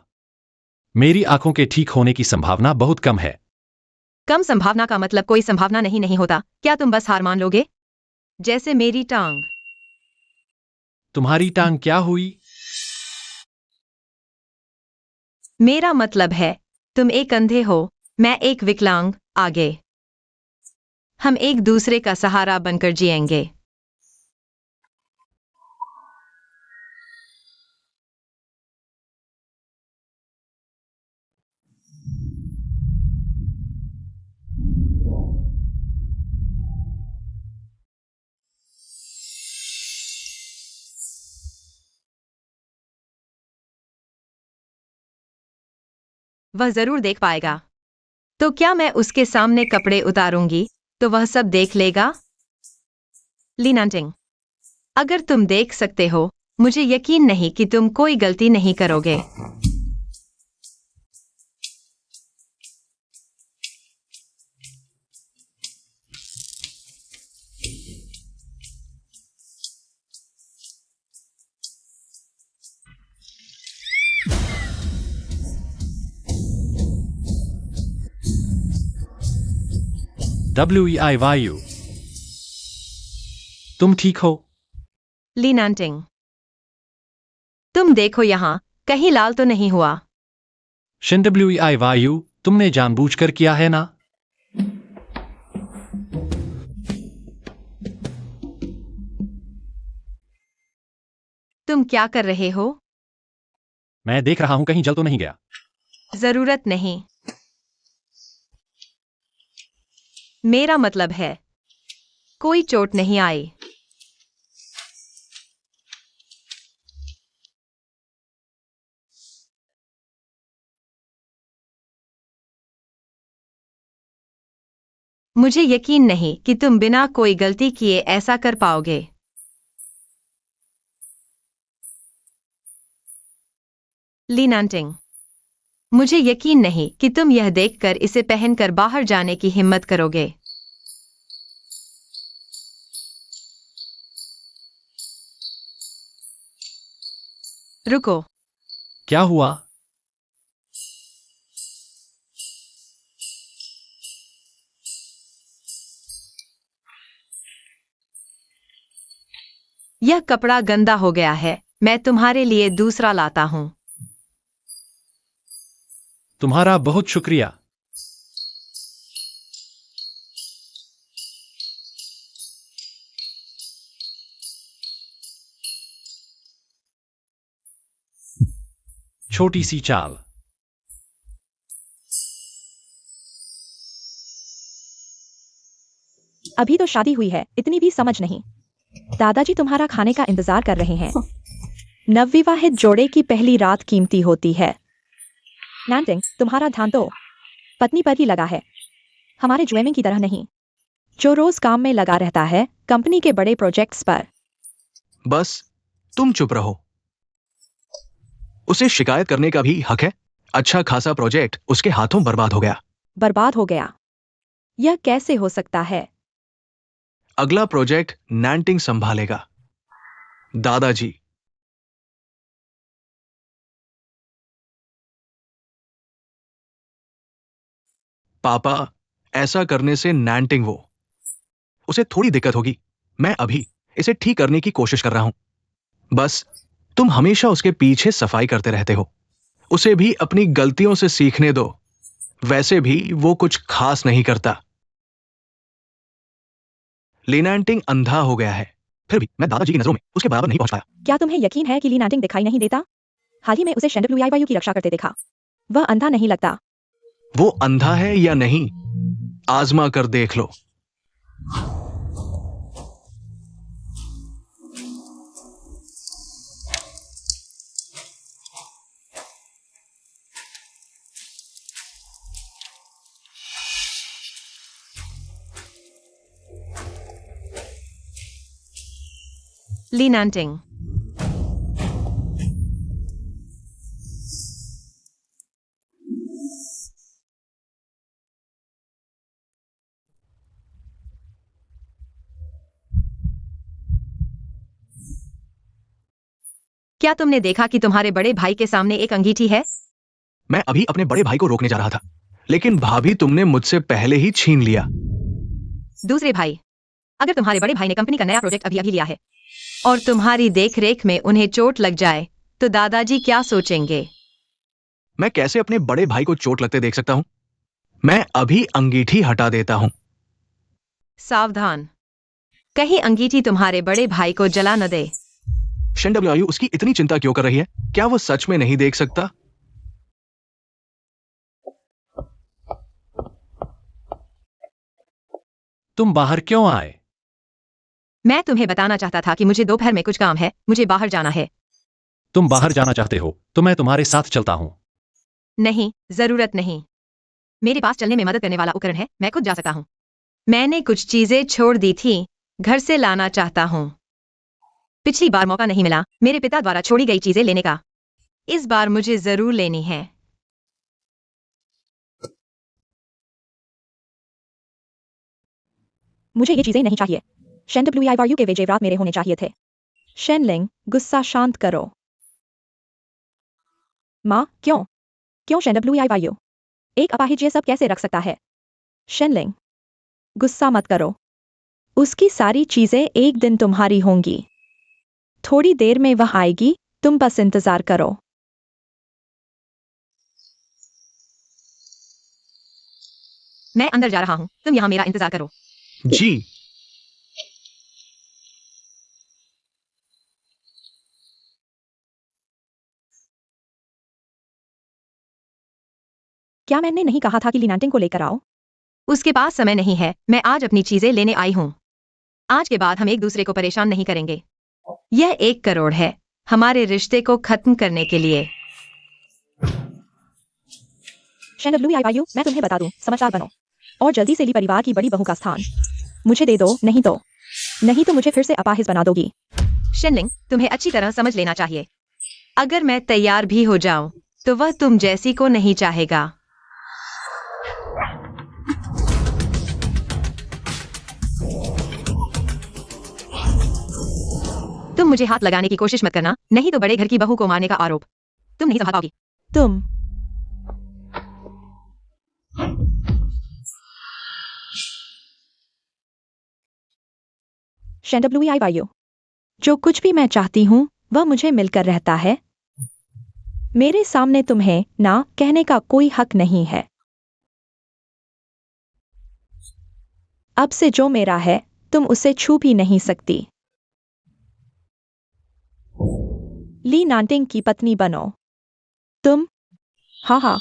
मेरी आंखों के ठीक होने की संभावना बहुत कम है। कम संभावना का मतलब कोई संभावना नहीं होता। क्या तुम बस हार मान लोगे? जैसे मेरी टांग। तुम्हारी टांग क्या हुई? मेरा मतलब है, तुम एक अंधे हो, मैं एक विकलांग। आगे हम एक दूसरे का सहारा बनकर जिएंगे। वह जरूर देख पाएगा। तो क्या मैं उसके सामने कपड़े उतारूंगी तो वह सब देख लेगा? ली नांटिंग, अगर तुम देख सकते हो, मुझे यकीन नहीं कि तुम कोई गलती नहीं करोगे। WEI वायु, तुम ठीक हो? ली नांटिंग, तुम देखो यहां, कहीं लाल तो नहीं हुआ? शिन WEI वायु, तुमने जानबूझकर किया है ना? तुम क्या कर रहे हो? मैं देख रहा हूं कहीं जल तो नहीं गया। जरूरत नहीं। मेरा मतलब है, कोई चोट नहीं आई। मुझे यकीन नहीं कि तुम बिना कोई गलती किए ऐसा कर पाओगे। लीनांटिंग, मुझे यकीन नहीं कि तुम यह देखकर इसे पहनकर बाहर जाने की हिम्मत करोगे। रुको। क्या हुआ? यह कपड़ा गंदा हो गया है। मैं तुम्हारे लिए दूसरा लाता हूं। तुम्हारा बहुत शुक्रिया। छोटी सी चाल। अभी तो शादी हुई है, इतनी भी समझ नहीं। दादाजी तुम्हारा खाने का इंतजार कर रहे हैं। नवविवाहित जोड़े की पहली रात कीमती होती है। नैंटिंग, तुम्हारा ध्यान तो पत्नी पर ही लगा है, हमारे ज्वेमिंग की तरह नहीं, जो रोज काम में लगा रहता है कंपनी के बड़े प्रोजेक्ट्स पर। बस तुम चुप रहो। उसे शिकायत करने का भी हक है। अच्छा खासा प्रोजेक्ट उसके हाथों बर्बाद हो गया। बर्बाद हो गया? यह कैसे हो सकता है? अगला प्रोजेक्ट नैंटिंग संभालेगा। दादाजी। पापा, ऐसा करने से नैंटिंग उसे थोड़ी दिक्कत होगी। मैं अभी इसे ठीक करने की कोशिश कर रहा हूं। बस तुम हमेशा उसके पीछे सफाई करते रहते हो। उसे भी अपनी गलतियों से सीखने दो। वैसे भी वो कुछ खास नहीं करता। लिनैंटिंग अंधा हो गया है, फिर भी मैं दादाजी की नजरों में उसके बराबर नहीं पहुंच पाया। क्या तुम्हें यकीन है कि ली नैंटिंग दिखाई नहीं देता? हाल ही में उसे शेंडब्ल्यूआईवायू की रक्षा करते देखा। वह अंधा नहीं लगता। वो अंधा है या नहीं, आजमा कर देख लो। लीनांटिंग, क्या तुमने देखा कि तुम्हारे बड़े भाई के सामने एक अंगीठी है? मैं अभी अपने बड़े भाई को रोकने जा रहा था, लेकिन भाभी तुमने मुझसे पहले ही छीन लिया। दूसरे भाई, अगर तुम्हारे बड़े भाई ने कंपनी का नया प्रोजेक्ट अभी अभी लिया है और तुम्हारी देखरेख में उन्हें चोट लग जाए तो दादाजी क्या सोचेंगे? मैं कैसे अपने बड़े भाई को चोट लगते देख सकता हूं? मैं अभी अंगीठी हटा देता हूं। सावधान, कहीं अंगीठी तुम्हारे बड़े भाई को जला न दे। शेंडब्ल्यूआयू उसकी इतनी चिंता क्यों कर रही है? क्या वो सच में नहीं देख सकता? तुम बाहर क्यों आए? मैं तुम्हें बताना चाहता था कि मुझे दोपहर में कुछ काम है, मुझे बाहर जाना है। तुम बाहर जाना चाहते हो तो मैं तुम्हारे साथ चलता हूं। नहीं, जरूरत नहीं। मेरे पास चलने में मदद करने वाला उपकरण है, मैं खुद जा सकता हूँ। मैंने कुछ चीजें छोड़ दी थी, घर से लाना चाहता हूँ। पिछली बार मौका नहीं मिला मेरे पिता द्वारा छोड़ी गई चीजें लेने का। इस बार मुझे जरूर लेनी है। मुझे ये चीजें नहीं चाहिए। शेंडब्ल्यूआईवायू के वे जेवरात मेरे होने चाहिए थे। शेनलिंग, गुस्सा शांत करो। माँ, क्यों? क्यों शेंडब्ल्यूआईवायू? एक अपाहिज ये सब कैसे रख सकता है? शेनलिंग, गुस्सा मत करो। उसकी सारी चीजें एक दिन तुम्हारी होंगी। थोड़ी देर में वह आएगी, तुम बस इंतजार करो। मैं अंदर जा रहा हूँ, तुम यहाँ मेरा इंतजार करो। जी। क्या मैंने नहीं कहा था कि लिनांटिंग को लेकर आओ? उसके पास समय नहीं है, मैं आज अपनी चीजें लेने आई हूँ। आज के बाद हम एक दूसरे को परेशान नहीं करेंगे। यह 1 करोड़ है हमारे रिश्ते को खत्म करने के लिए। शेन WIYU, मैं तुम्हें बता दूं, समझदार बनो और जल्दी से ली परिवार की बड़ी बहू का स्थान मुझे दे दो, नहीं तो मुझे फिर से अपाहिज बना दोगी। शेनलिंग, तुम्हें अच्छी तरह समझ लेना चाहिए। अगर मैं तैयार भी हो जाऊं, तो वह तुम जैसी को नहीं चाहेगा। तुम मुझे हाथ लगाने की कोशिश मत करना, नहीं तो बड़े घर की बहू को मारने का आरोप तुम नहीं संभाल पाओगी। तुम शेन WIYU, जो कुछ भी मैं चाहती हूँ वह मुझे मिलकर रहता है। मेरे सामने तुम्हें ना कहने का कोई हक नहीं है। अब से जो मेरा है तुम उसे छू भी नहीं सकती। ली नांटिंग की पत्नी बनो। तुम हाँ,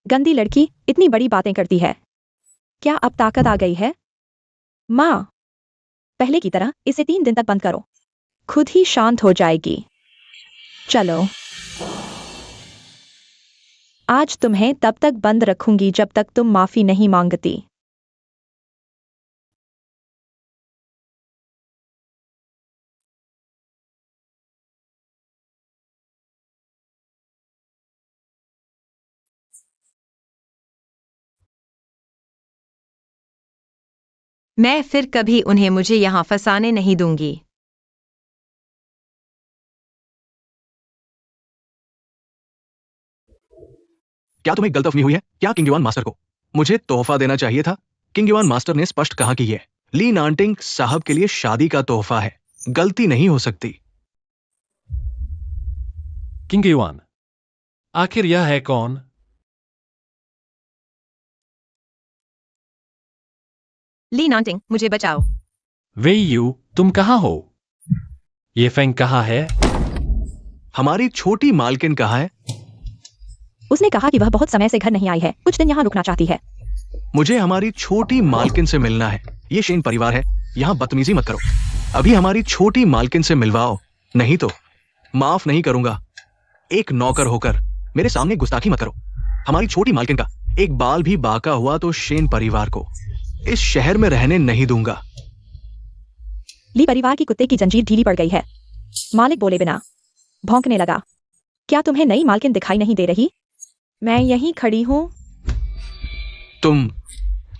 गंदी लड़की इतनी बड़ी बातें करती है। क्या अब ताकत आ गई है? माँ, पहले की तरह इसे 3 दिन तक बंद करो, खुद ही शांत हो जाएगी। चलो, आज तुम्हें तब तक बंद रखूंगी जब तक तुम माफी नहीं मांगती। मैं फिर कभी उन्हें मुझे यहाँ फंसाने नहीं दूंगी। क्या तुम्हें गलतफहमी हुई है क्या किंग युआन मास्टर को मुझे तोहफा देना चाहिए था? किंग युआन मास्टर ने स्पष्ट कहा कि यह ली नांटिंग साहब के लिए शादी का तोहफा है, गलती नहीं हो सकती। किंग युआन, आखिर यह है कौन? ली नांटिंग, मुझे बचाओ। वेयू, तुम कहाँ हो? ये फेंग कहाँ है? हमारी छोटी मालकिन कहाँ है? उसने कहा कि वह बहुत समय से घर नहीं आई है, कुछ दिन यहाँ रुकना चाहती है। मुझे हमारी छोटी मालकिन से मिलना है। ये शेन परिवार है, यहाँ बदतमीजी मत करो। अभी हमारी छोटी मालकिन से मिलवाओ, नहीं तो माफ नहीं करूंगा। एक नौकर होकर मेरे सामने गुस्ताखी मत करो। हमारी छोटी मालकिन का एक बाल भी बाका हुआ तो शेन परिवार को इस शहर में रहने नहीं दूंगा। ली परिवार की कुत्ते की जंजीर ढीली पड़ गई है। मालिक बोले बिना भौंकने लगा। क्या तुम्हें नई मालकिन दिखाई नहीं दे रही? मैं यहीं खड़ी हूं। तुम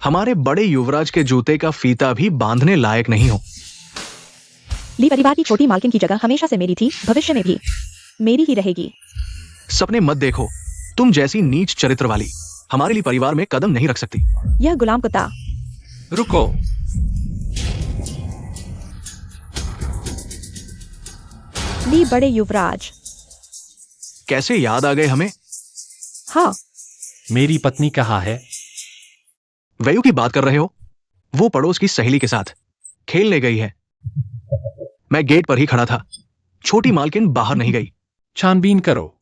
हमारे बड़े युवराज के जूते का फीता भी बांधने लायक नहीं हो। ली परिवार की छोटी मालकिन की जगह हमेशा से मेरी थी, भविष्य में भी मेरी ही रहेगी। सपने मत देखो, तुम जैसी नीच चरित्र वाली हमारे लिए परिवार में कदम नहीं रख सकती। यह गुलाम कुत्ता। रुको, ली बड़े युवराज। कैसे याद आ गए हमें? हाँ, मेरी पत्नी कहाँ है? वयू की बात कर रहे हो? वो पड़ोस की सहेली के साथ खेलने गई है। मैं गेट पर ही खड़ा था, छोटी मालकिन बाहर नहीं गई। छानबीन करो।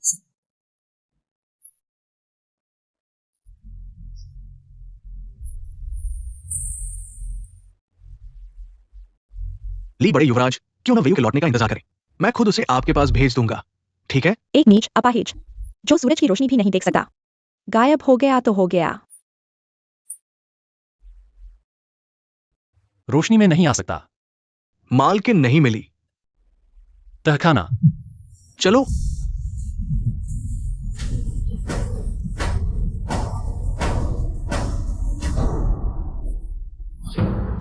ली बड़े युवराज, क्यों ना वयू के लौटने का इंतजार करें। मैं खुद उसे आपके पास भेज दूंगा, ठीक है? एक नीच अपाहिज जो सूरज की रोशनी भी नहीं देख सकता, गायब हो गया तो हो गया। रोशनी में नहीं आ सकता। मालकिन नहीं मिली। तहखाना। चलो।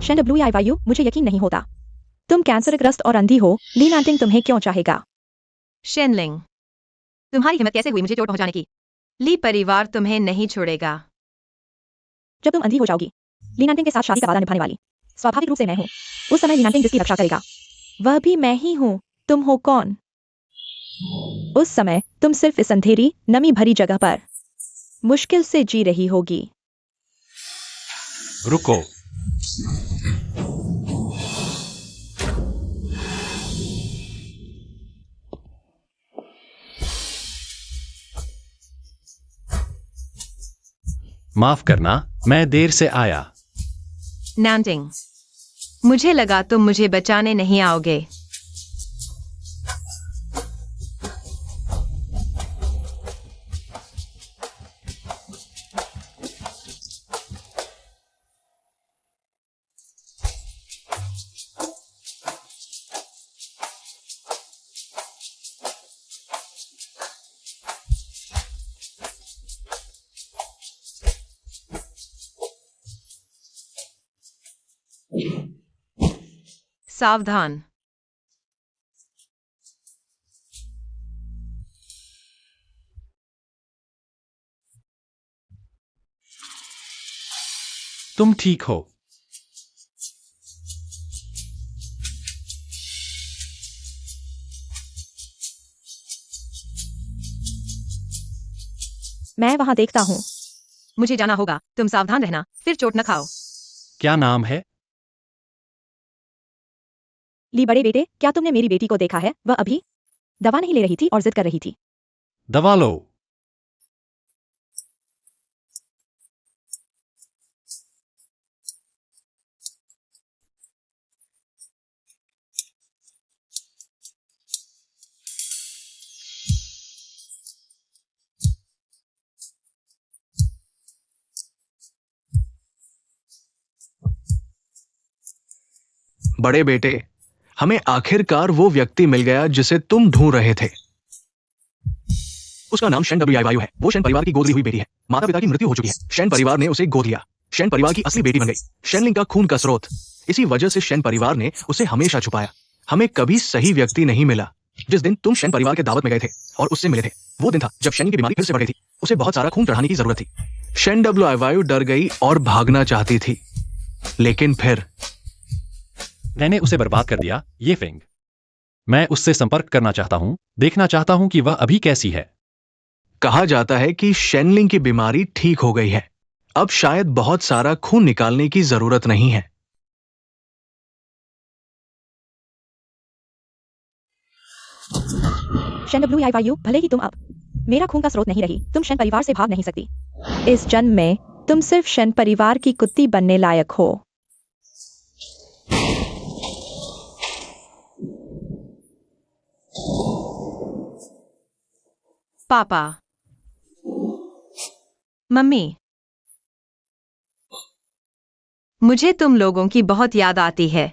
शेन WIYU, मुझे यकीन नहीं होता। तुम कैंसरग्रस्त और अंधी हो। ली नांटिंग तुम्हें क्यों चाहेगा? शेनलिंग, तुम्हारी हिम्मत कैसे हुई मुझे चोट पहुंचाने की? ली परिवार तुम्हें नहीं छोड़ेगा। जब तुम अंधी हो जाओगी, ली नांटिंग के साथ शादी का वादा निभाने वाली स्वाभाविक रूप से मैं हूँ। उस समय ली नांटिंग जिसकी रक्षा करेगा वह भी मैं ही हूँ। तुम हो कौन? उस समय तुम सिर्फ इस अंधेरी नमी भरी जगह पर मुश्किल से जी रही होगी। रुको, माफ करना, मैं देर से आया। नैंटिंग, मुझे लगा तुम मुझे बचाने नहीं आओगे। सावधान। तुम ठीक हो? मैं वहां देखता हूँ। मुझे जाना होगा, तुम सावधान रहना, फिर चोट न खाओ। क्या नाम है? ली बड़े बेटे, क्या तुमने मेरी बेटी को देखा है? वह अभी दवा नहीं ले रही थी और जिद कर रही थी। दवा लो। बड़े बेटे, हमें आखिरकार वो व्यक्ति मिल गया जिसे तुम ढूंढ रहे थे। उसका नाम शेन वायु है। वो शेन परिवार की गोद ली हुई बेटी है। माता पिता की मृत्यु हो चुकी है। शेन परिवार ने उसे गोद लिया। शेन परिवार की असली बेटी बन गई। शेनलिंग का खून का स्रोत। इसी वजह से शेन परिवार ने उसे हमेशा छुपाया। हमें कभी सही व्यक्ति नहीं मिला। जिस दिन तुम शेन परिवार के दावत में गए थे और उससे मिले थे, वो दिन था जब शेन की बीमारी फिर से बढ़ गई थी। उसे बहुत सारा खून चढ़ाने की जरूरत थी। शेन वायु डर गई और भागना चाहती थी, लेकिन फिर मैंने उसे बर्बाद कर दिया। ये फेंग, मैं उससे संपर्क करना चाहता हूं, देखना चाहता हूं कि वह अभी कैसी है। कहा जाता है कि शेनलिंग की बीमारी ठीक हो गई है। अब शायद बहुत सारा खून निकालने की जरूरत नहीं है। शेन वायु, भले ही तुम अब मेरा खून का स्रोत नहीं रही, तुम शेन परिवार से भाग नहीं सकती। इस जन्म में तुम सिर्फ शेन परिवार की कुत्ती बनने लायक हो। पापा, मम्मी, मुझे तुम लोगों की बहुत याद आती है।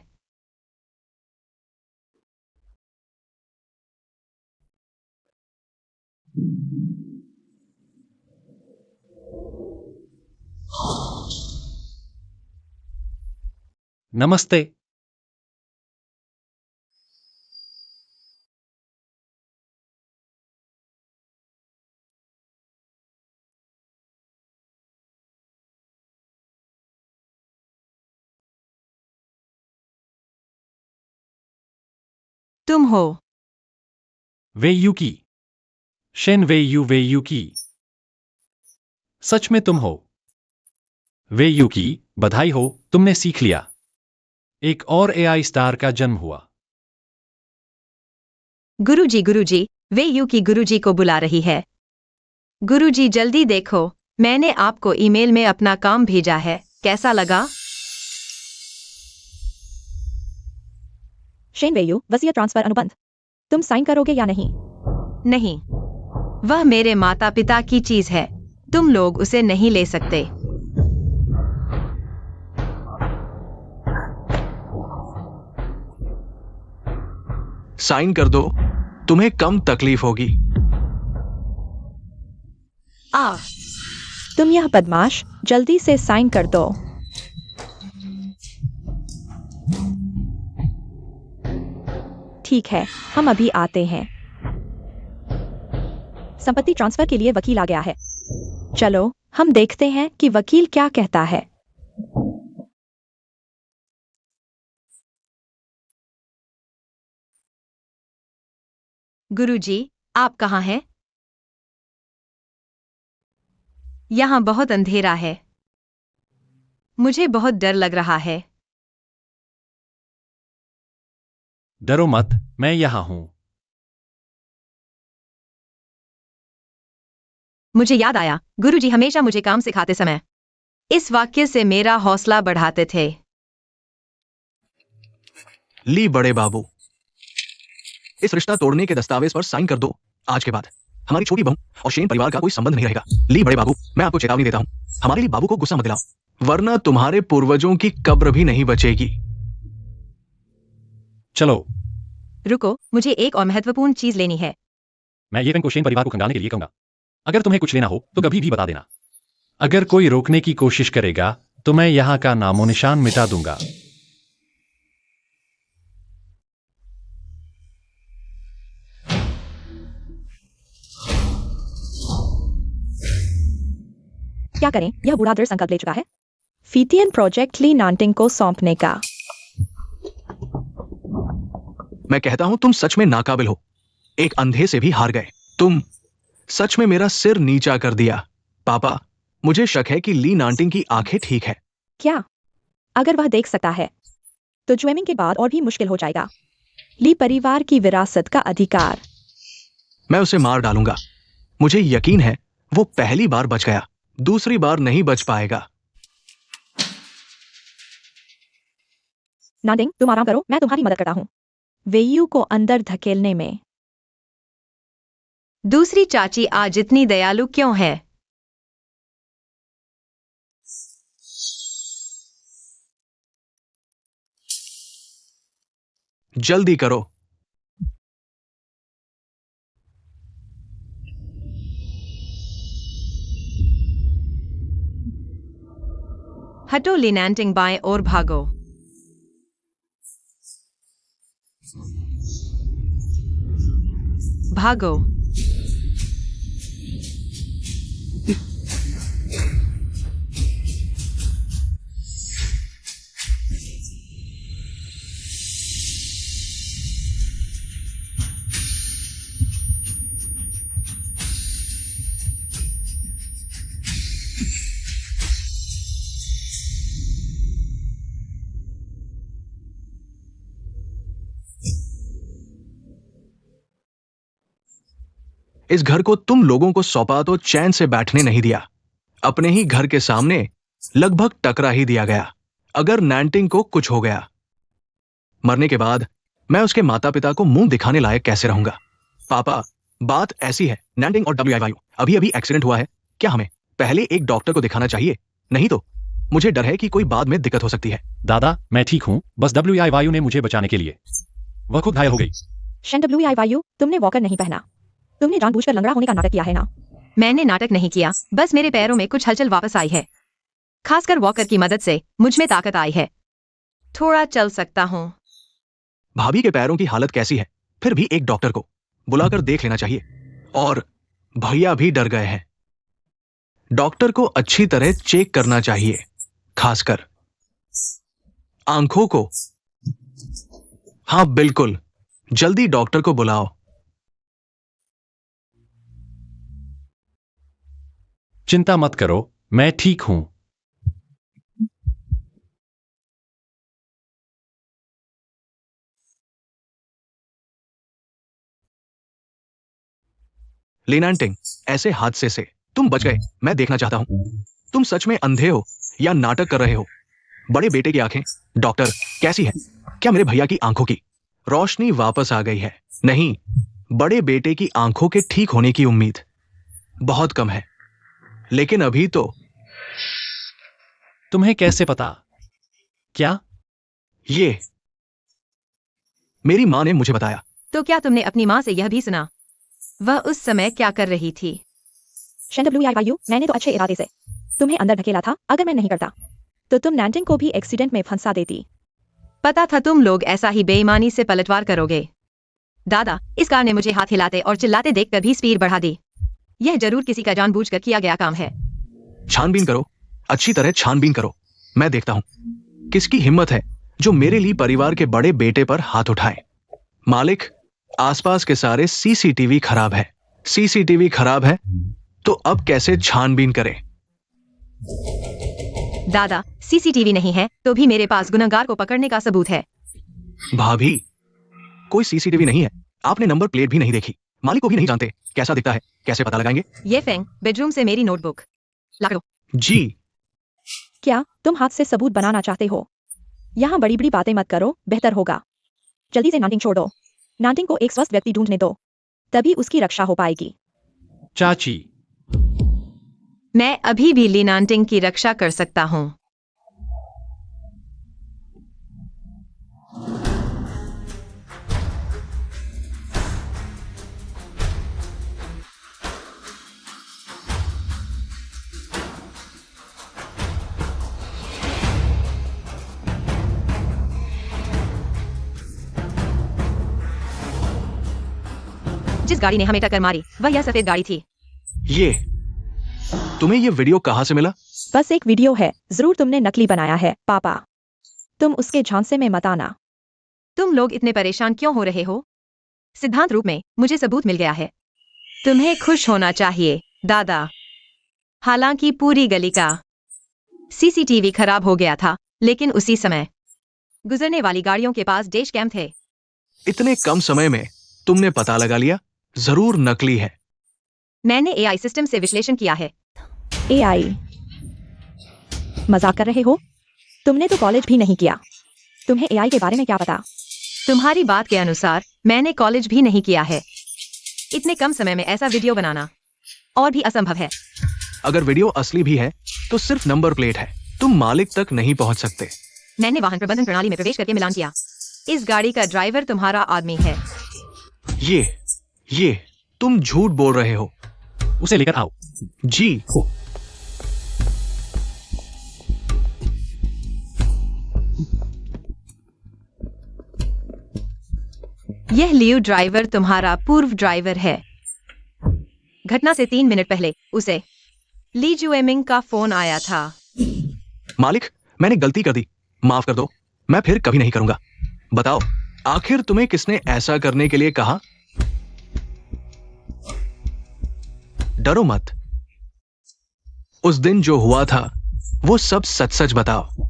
नमस्ते। तुम हो? वेयुकी, शेन वेयुकी। सच में तुम हो? वेयुकी, बधाई हो, तुमने सीख लिया। एक और एआई स्टार का जन्म हुआ। गुरुजी, वे यू की गुरुजी को बुला रही है। गुरुजी जल्दी देखो, मैंने आपको ईमेल में अपना काम भेजा है, कैसा लगा? शेन वेयू, वसीयत ट्रांसफर अनुबंध। तुम साइन करोगे या नहीं? नहीं, वह मेरे माता पिता की चीज है, तुम लोग उसे नहीं ले सकते। साइन कर दो, तुम्हें कम तकलीफ होगी। तुम यह बदमाश, जल्दी से साइन कर दो। ठीक है, हम अभी आते हैं। संपत्ति ट्रांसफर के लिए वकील आ गया है। चलो, हम देखते हैं कि वकील क्या कहता है। गुरुजी, आप कहाँ हैं? यहाँ बहुत अंधेरा है। मुझे बहुत डर लग रहा है। डरो मत, मैं यहां हूं। मुझे याद आया, गुरुजी हमेशा मुझे काम सिखाते समय इस वाक्य से मेरा हौसला बढ़ाते थे। ली बड़े बाबू, इस रिश्ता तोड़ने के दस्तावेज पर साइन कर दो। आज के बाद हमारी छोटी बहू और शेन परिवार का कोई संबंध नहीं रहेगा। ली बड़े बाबू, मैं आपको चेतावनी देता हूं, हमारे लिए बाबू को गुस्सा मत दिलाओ, वरना तुम्हारे पूर्वजों की कब्र भी नहीं बचेगी। चलो, रुको, मुझे एक और महत्वपूर्ण चीज लेनी है। मैं ये को शेन परिवार को खंगालने के लिए कहूंगा। अगर तुम्हें कुछ लेना हो तो कभी भी बता देना। अगर कोई रोकने की कोशिश करेगा तो मैं यहां का नामो निशान मिटा दूंगा। क्या करें, यह बूढ़ा दृढ़ संकल्प ले चुका है फीथियन प्रोजेक्ट ली नांटिंग को सौंपने का। मैं कहता हूं तुम सच में नाकाबिल हो, एक अंधे से भी हार गए। तुम सच में मेरा सिर नीचा कर दिया। पापा, मुझे शक है कि ली नांटिंग की आंखें ठीक है। क्या? अगर वह देख सकता है तो ज्वेमिंग के बाद और भी मुश्किल हो जाएगा। ली परिवार की विरासत का अधिकार। मैं उसे मार डालूंगा। मुझे यकीन है वो पहली बार बच गया, दूसरी बार नहीं बच पाएगा। नांटिंग, तुम आराम करो, मैं तुम्हारी मदद करता हूं वेयू को अंदर धकेलने में। दूसरी चाची आज इतनी दयालु क्यों है? जल्दी करो। हटो ली नांटिंग, बाएं और भागो। भागो। इस घर को तुम लोगों को सौंपा तो चैन से बैठने नहीं दिया। अपने ही घर के सामने लगभग टकरा ही दिया गया। अगर नांटिंग को कुछ हो गया, मरने के बाद मैं उसके माता पिता को मुंह दिखाने लायक कैसे रहूंगा? पापा, बात ऐसी है, नांटिंग और WIYU अभी अभी एक्सीडेंट हुआ है। क्या हमें पहले एक डॉक्टर को दिखाना चाहिए? नहीं तो मुझे डर है कि कोई बाद में दिक्कत हो सकती है। दादा, मैं ठीक हूं, बस WIYU ने मुझे बचाने के लिए वह खुद घायल हो गई। शेन, WIYU, तुमने वॉकर नहीं पहना। तुमने जानबूझकर लंगड़ा होने का नाटक किया है ना? मैंने नाटक नहीं किया, बस मेरे पैरों में कुछ हलचल वापस आई है। खासकर वॉकर की मदद से मुझ में ताकत आई है। थोड़ा चल सकता हूँ। भाभी के पैरों की हालत कैसी है? फिर भी एक डॉक्टर को बुलाकर देख लेना चाहिए। और भैया भी डर गए हैं। डॉक्टर को अच्छी तरह चेक करना चाहिए, खासकर आंखों को। हाँ बिल्कुल, जल्दी डॉक्टर को बुलाओ। चिंता मत करो, मैं ठीक हूं। ली नांटिंग, ऐसे हादसे से तुम बच गए, मैं देखना चाहता हूं तुम सच में अंधे हो या नाटक कर रहे हो। बड़े बेटे की आंखें, डॉक्टर, कैसी है? क्या मेरे भैया की आंखों की रोशनी वापस आ गई है? नहीं, बड़े बेटे की आंखों के ठीक होने की उम्मीद बहुत कम है। लेकिन अभी तो। तुम्हें कैसे पता? क्या? ये मेरी मां ने मुझे बताया। तो क्या तुमने अपनी माँ से यह भी सुना? वह उस समय क्या कर रही थी? शेन, WIYU, मैंने तो अच्छे इरादे से तुम्हें अंदर धकेला था। अगर मैं नहीं करता तो तुम नांटिंग को भी एक्सीडेंट में फंसा देती। पता था तुम लोग ऐसा ही बेईमानी से पलटवार करोगे। दादा, इस कार ने मुझे हाथ हिलाते और चिल्लाते देखकर भी स्पीड बढ़ा दी। यह जरूर किसी का जानबूझकर किया गया काम है। छानबीन करो, अच्छी तरह छानबीन करो। मैं देखता हूं किसकी हिम्मत है जो मेरे लिए परिवार के बड़े बेटे पर हाथ उठाए। मालिक, आसपास के सारे CCTV खराब है। CCTV खराब है तो अब कैसे छानबीन करें? दादा, CCTV नहीं है तो भी मेरे पास गुनहगार को पकड़ने का सबूत है। भाभी, कोई CCTV नहीं है, आपने नंबर प्लेट भी नहीं देखी, मालिक को भी नहीं जानते कैसा दिखता है, कैसे पता लगाएंगे? ये फेंग, बेडरूम से मेरी नोटबुक ला दो। जी। क्या तुम हाथ से सबूत बनाना चाहते हो? यहाँ बड़ी बड़ी बातें मत करो, बेहतर होगा जल्दी से नाटिंग छोड़ दो। नाटिंग को एक स्वस्थ व्यक्ति ढूंढने दो, तभी उसकी रक्षा हो पाएगी। चाची, मैं अभी भी लीनांटिंग की रक्षा कर सकता हूँ। जिस गाड़ी ने हमें टक्कर मारी वह यह सफेद गाड़ी थी। ये तुम्हें ये वीडियो कहाँ से मिला? बस एक वीडियो है, जरूर तुमने नकली बनाया है पापा। तुम उसके झांसे में मत आना। तुम लोग इतने परेशान क्यों हो रहे हो? सिद्धांत रूप में मुझे सबूत मिल गया है। तुम्हें खुश होना चाहिए दादा। हालांकि पूरी गली का सीसीटीवी खराब हो गया था, लेकिन उसी समय गुजरने वाली गाड़ियों के पास डैश कैम थे। इतने कम समय में तुमने पता लगा लिया? जरूर नकली है। मैंने एआई सिस्टम से विश्लेषण किया है। एआई? मजाक कर रहे हो? तुमने तो कॉलेज भी नहीं किया, तुम्हें एआई के बारे में क्या पता? तुम्हारी बात के अनुसार मैंने कॉलेज भी नहीं किया है। इतने कम समय में ऐसा वीडियो बनाना और भी असंभव है। अगर वीडियो असली भी है तो सिर्फ नंबर प्लेट है, तुम मालिक तक नहीं पहुंच सकते। मैंने वाहन प्रबंधन प्रणाली में प्रवेश करके मिलान किया। इस गाड़ी का ड्राइवर तुम्हारा आदमी है। ये तुम झूठ बोल रहे हो। उसे लेकर आओ। जी। यह लियो ड्राइवर तुम्हारा पूर्व ड्राइवर है। घटना से 3 मिनट पहले उसे ली जुएमिंग का फोन आया था। मालिक, मैंने गलती कर दी, माफ कर दो। मैं फिर कभी नहीं करूंगा। बताओ, आखिर तुम्हें किसने ऐसा करने के लिए कहा? डरो मत। उस दिन जो हुआ था वो सब सच सच बताओ।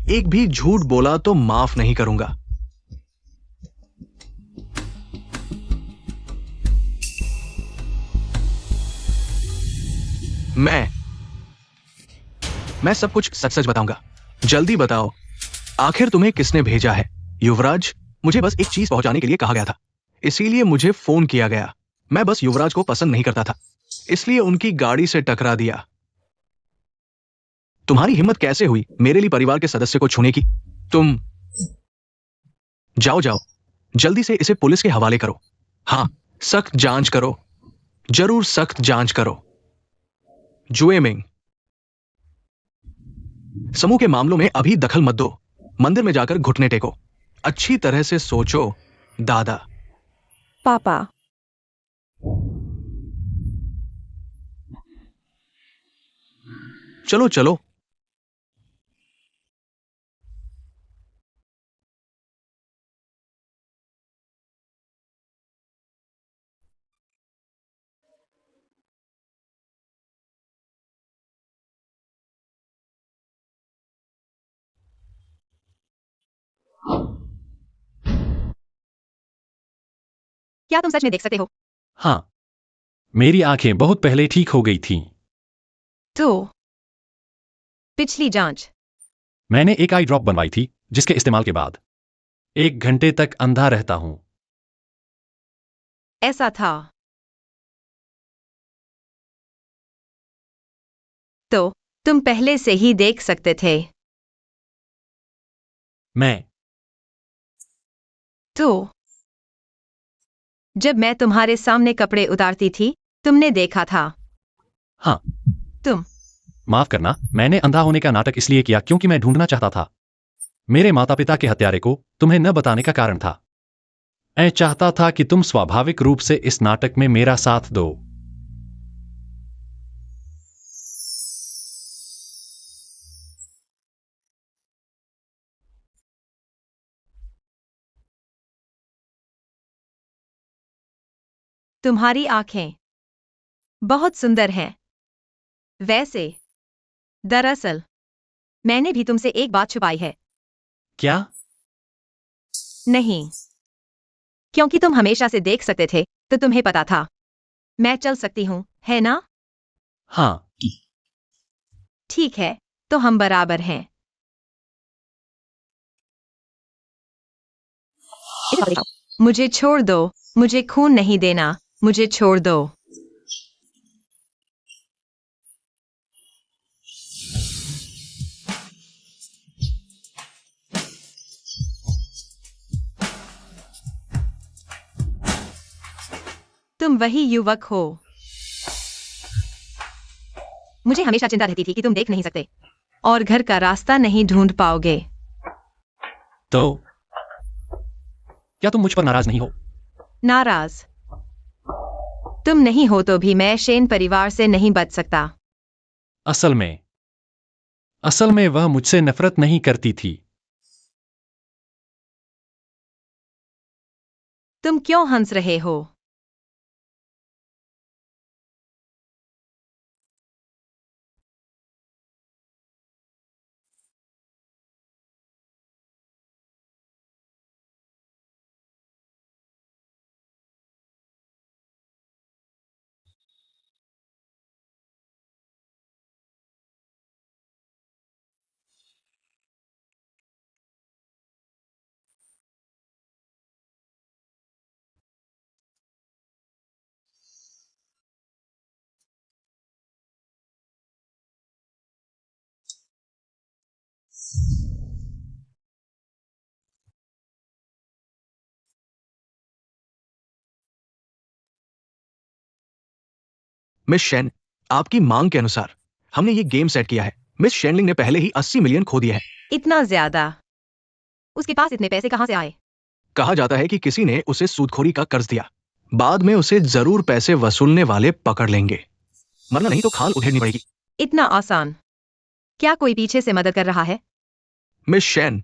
एक भी झूठ बोला तो माफ नहीं करूंगा। मैं सब कुछ सच सच बताऊंगा। जल्दी बताओ, आखिर तुम्हें किसने भेजा है? युवराज, मुझे बस एक चीज पहुंचाने के लिए कहा गया था, इसीलिए मुझे फोन किया गया। मैं बस युवराज को पसंद नहीं करता था, इसलिए उनकी गाड़ी से टकरा दिया। तुम्हारी हिम्मत कैसे हुई मेरे लिए परिवार के सदस्य को छूने की? तुम जाओ, जल्दी से इसे पुलिस के हवाले करो। हाँ, सख्त जांच करो, जरूर सख्त जांच करो। जुएमिंग, समूह के मामलों में अभी दखल मत दो। मंदिर में जाकर घुटने टेको। अच्छी तरह से सोचो दादा। पापा, चलो। क्या तुम सच में देख सकते हो? हाँ, मेरी आंखें बहुत पहले ठीक हो गई थीं। तो पिछली जांच? मैंने एक आई ड्रॉप बनवाई थी, जिसके इस्तेमाल के बाद 1 घंटे तक अंधा रहता हूं। ऐसा था। तो तुम पहले से ही देख सकते थे। मैं तो जब मैं तुम्हारे सामने कपड़े उतारती थी, तुमने देखा था। हाँ, तुम माफ करना, मैंने अंधा होने का नाटक इसलिए किया क्योंकि मैं ढूंढना चाहता था मेरे माता पिता के हत्यारे को। तुम्हें न बताने का कारण था, मैं चाहता था कि तुम स्वाभाविक रूप से इस नाटक में मेरा साथ दो। तुम्हारी आंखें बहुत सुंदर हैं। वैसे दरअसल मैंने भी तुमसे एक बात छुपाई है। क्या? नहीं, क्योंकि तुम हमेशा से देख सकते थे, तो तुम्हें पता था मैं चल सकती हूं, है ना? हाँ। ठीक है, तो हम बराबर हैं। इसे वापस दिखाओ। मुझे छोड़ दो, मुझे खून नहीं देना, मुझे छोड़ दो। तुम वही युवक हो। मुझे हमेशा चिंता रहती थी कि तुम देख नहीं सकते और घर का रास्ता नहीं ढूंढ पाओगे। तो क्या तुम मुझ पर नाराज नहीं हो? नाराज तुम नहीं हो तो भी मैं शेन परिवार से नहीं बच सकता। असल में वह मुझसे नफरत नहीं करती थी। तुम क्यों हंस रहे हो? मिस शेन, आपकी मांग के अनुसार हमने ये गेम सेट किया है। मिस शेनलिंग ने पहले ही 80 मिलियन खो दिए हैं। इतना ज्यादा? उसके पास इतने पैसे कहां से आए? कहा जाता है कि किसी ने उसे सूदखोरी का कर्ज दिया। बाद में उसे जरूर पैसे वसूलने वाले पकड़ लेंगे, वरना नहीं तो खाल उधेड़नी पड़ेगी। इतना आसान? क्या कोई पीछे से मदद कर रहा है? Miss Shen.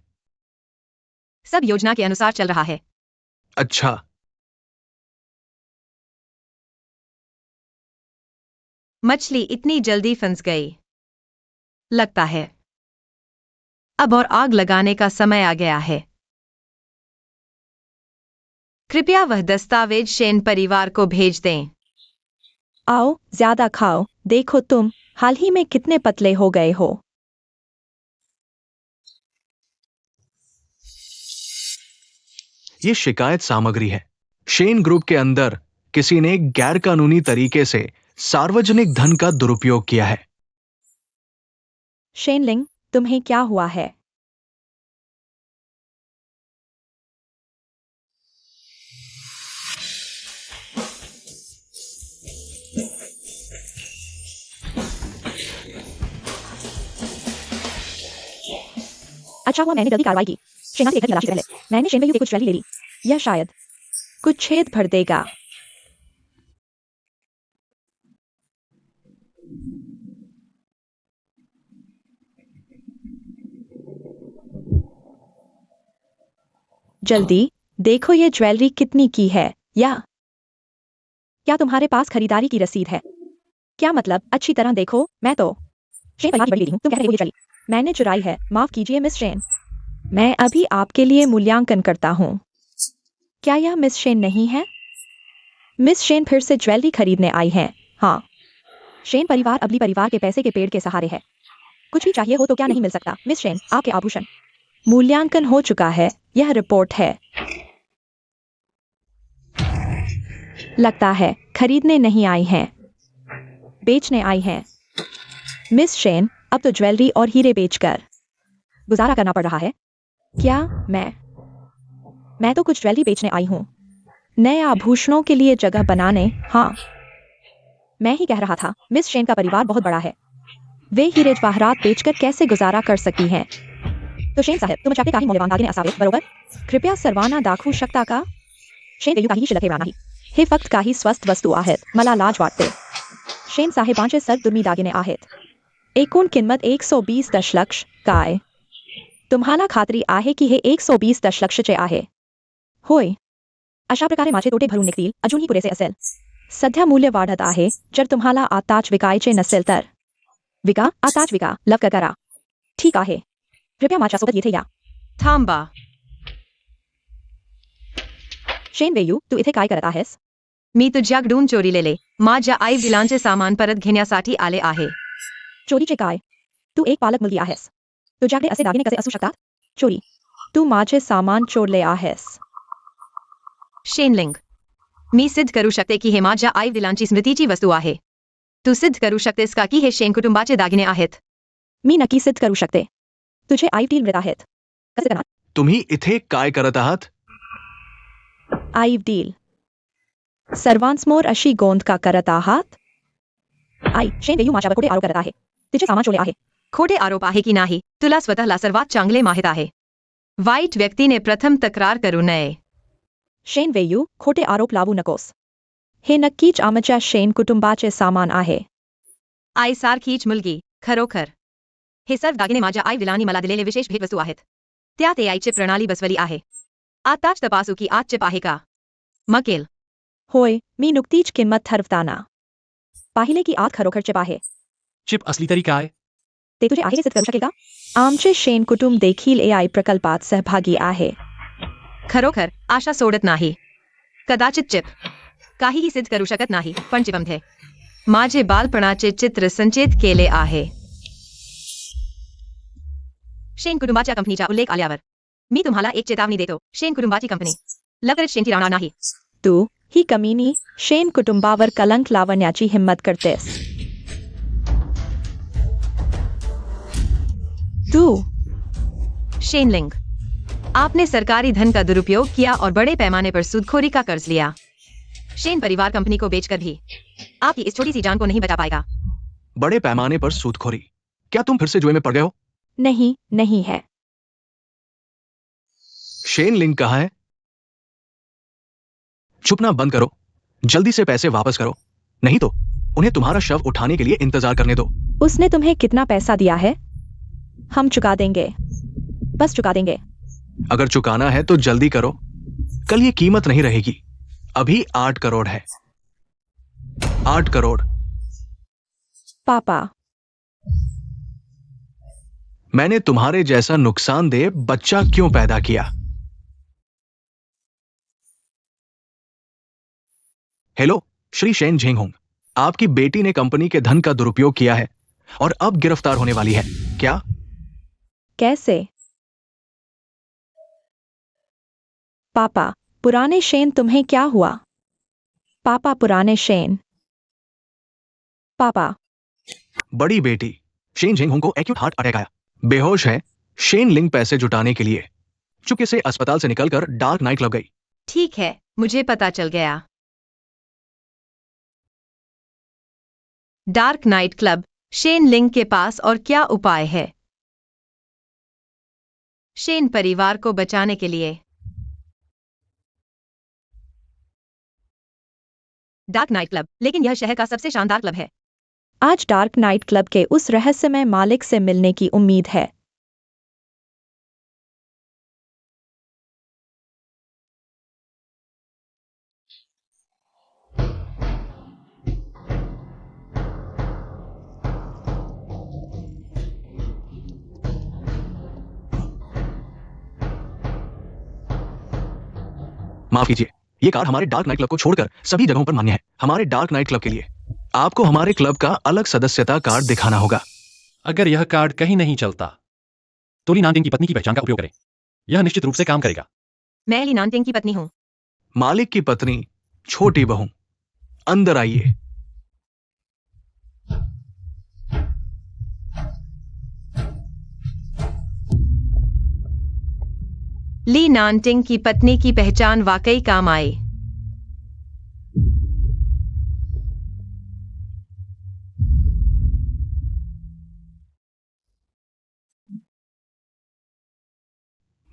सब योजना के अनुसार चल रहा है। अच्छा, मछली इतनी जल्दी फंस गई। लगता है अब और आग लगाने का समय आ गया है। कृपया वह दस्तावेज शेन परिवार को भेज दें। आओ, ज्यादा खाओ। देखो तुम हाल ही में कितने पतले हो गए हो। ये शिकायत सामग्री है। शेन ग्रुप के अंदर किसी ने गैर कानूनी तरीके से सार्वजनिक धन का दुरुपयोग किया है। शेनलिंग, तुम्हें क्या हुआ है? अच्छा हुआ मैंने जल्दी कार्रवाई की। शेना से एक तलाशी पहले मैंने शेन से कुछ ज्वेलरी ले ली। यह शायद कुछ छेद भर देगा। जल्दी देखो ये ज्वेलरी कितनी की है। या क्या तुम्हारे पास खरीदारी की रसीद है? क्या मतलब? अच्छी तरह देखो। मैं तो शेन परिवार की बड़ी बेटी हूँ। तुम कह रहे हो ये ज्वेलरी मैंने चुराई है? माफ कीजिए मिस शेन, मैं अभी आपके लिए मूल्यांकन करता हूँ। क्या यह मिस शेन नहीं है? मिस शेन फिर से ज्वेलरी खरीदने आई हैं। हाँ, शेन परिवार अबली परिवार के पैसे के पेड़ के सहारे है। कुछ भी चाहिए हो तो क्या नहीं मिल सकता। मिस शेन, आपके आभूषण मूल्यांकन हो चुका है। यह रिपोर्ट है। लगता है खरीदने नहीं आई हैं, बेचने आई हैं। मिस शेन, अब तो ज्वेलरी और हीरे बेचकर गुजारा करना पड़ रहा है। क्या मैं तो कुछ ज्वेलरी बेचने आई हूँ, नए आभूषणों के लिए जगह बनाने। हाँ, मैं ही कह रहा था। मिस शेन का परिवार बहुत बड़ा है, वे हीरे जवाहरात बेचकर कैसे गुजारा कर सकती हैं? तो शेन साहब, तुम चाहते काही मौल्यवान दागिने असावे, बरोबर? कृपया सर्वाना दाखवू शकता का? शेन देयू काही शिल्लक नाही, हे फक्त काही स्वस्त वस्तू आहेत, मला लाज वाटते। शेन साहेबांचे दुर्मी दागिने आहेत। एकूण किंमत 120 दशलक्ष. काय तुम्हाला खात्री आहे की हे 120 दशलक्षचे आहे? होय, अशा प्रकारे माझे तोटे भरून निघतील, अजूनही पुरेसे असेल। सध्या मूल्य वाढत आहे, जर तुम्हाला आताच विकायचे नसेल तर विका, आताच विका, लवकर करा। ठीक आहे, कृपया माझ्यासोबत येथे या। थांबा. शेन वेयू, तू इथे काय करत आहेस? मी तुझ्याकडून चोरीलेले माझ्या आई विलांचे सामान परत घेण्यासाठी आले आहे. चोरीचे काय? तू एक पालक मुलगी आहेस तुझ्याकडे असे दागिने कसे असू शकतात चोरी तू माझे सामान चोरले आहेस शेनलिंग मी सिद्ध करू शकते की हे माझ्या आई वडिलांची स्मृतीची वस्तू आहे तू सिद्ध करू शकतेस का की हे शेन कुटुंबाचे दागिने आहेत मी नक्की सिद्ध करू शकते तुझे आई वडील मृत आहेत कसे करणार तुम्ही इथे काय करत आहात आई वडील सर्वांसमोर अशी गोंद का करत आहात आई शेन वेयू माझ्यावर खोटे आरोप करत आहे तिचे सामान चोरले आहे खोटे आरोप आहे की नाही तुला स्वतःला सर्वात चांगले माहीत आहे वाईट व्यक्तीने प्रथम तक्रार करू नये शेन वेयू खोटे आरोप लावू नकोस हे नक्कीच आमच्या शेन कुटुंबाचे सामान आहे आई सारखीच मुलगी खरोखर हे सर्व दागिने माझ्या आई वडिलांनी मला दिलेले विशेष भेटवस्तू आहेत त्यात एआयची प्रणाली बसवली आहे आताच तपासू की आज चिप आहे का मकेल होय मी नुकतीच किंमत ठरवताना पाहिले की आत खरोखर चिप आहे चिप असली तरी काय ते तुझे आहे हे सिद्ध करू शकेल का आमचे शेन कुटुंब देखील एआय प्रकल्पात सहभागी आहे खरोखर आशा सोडत नाही कदाचित चिप काहीही सिद्ध करू शकत नाही पण चिपमध्ये माझे बालपणाचे चित्र संचित केले आहे शेन कुटुंबाच्या कंपनीचा उल्लेख आल्यावर मी तुम्हाला एक चेतावणी देतो शेन कुटुंबाची कंपनी लवकरच शेनची राहणार नाही तू ही कमीनी शेन कुटुंबावर कलंक लावण्याची हिम्मत करतेस तू शेनलिंग आपने सरकारी धन का दुरुपयोग किया और बड़े पैमाने पर सूदखोरी का कर्ज लिया शेन परिवार कंपनी को बेचकर भी आपकी इस छोटी सी जान को नहीं बचा पाएगा बड़े पैमाने पर सूदखोरी क्या तुम फिर से जुए में पड़ गए हो नहीं है शेन लिंग कहाँ है छुपना बंद करो जल्दी से पैसे वापस करो नहीं तो उन्हें तुम्हारा शव उठाने के लिए इंतजार करने दो उसने तुम्हें कितना पैसा दिया है हम चुका देंगे बस चुका देंगे अगर चुकाना है तो जल्दी करो कल ये कीमत नहीं रहेगी अभी 8 करोड़ है 8 करोड़ पापा मैंने तुम्हारे जैसा नुकसानदेह बच्चा क्यों पैदा किया हेलो श्री शेन झेंगहोंग आपकी बेटी ने कंपनी के धन का दुरुपयोग किया है और अब गिरफ्तार होने वाली है क्या कैसे पापा पुराने शेन तुम्हें क्या हुआ पापा पुराने शेन पापा बड़ी बेटी शेन झेंगहोंग को एक्यूट हार्ट अटैक आया बेहोश है शेन लिंग पैसे जुटाने के लिए चुपके से अस्पताल से निकलकर डार्क नाइट क्लब गई ठीक है मुझे पता चल गया डार्क नाइट क्लब शेन लिंग के पास और क्या उपाय है शेन परिवार को बचाने के लिए डार्क नाइट क्लब लेकिन यह शहर का सबसे शानदार क्लब है आज डार्क नाइट क्लब के उस रहस्यमय मालिक से मिलने की उम्मीद है माफ कीजिए ये कार्ड हमारे डार्क नाइट क्लब को छोड़कर सभी जगहों पर मान्य है हमारे डार्क नाइट क्लब के लिए आपको हमारे क्लब का अलग सदस्यता कार्ड दिखाना होगा अगर यह कार्ड कहीं नहीं चलता तो ली नानटिंग की पत्नी की पहचान का उपयोग करें यह निश्चित रूप से काम करेगा मैं ली नानटिंग की पत्नी हूं मालिक की पत्नी छोटी बहू अंदर आइए ली नानटिंग की पत्नी की पहचान वाकई काम आई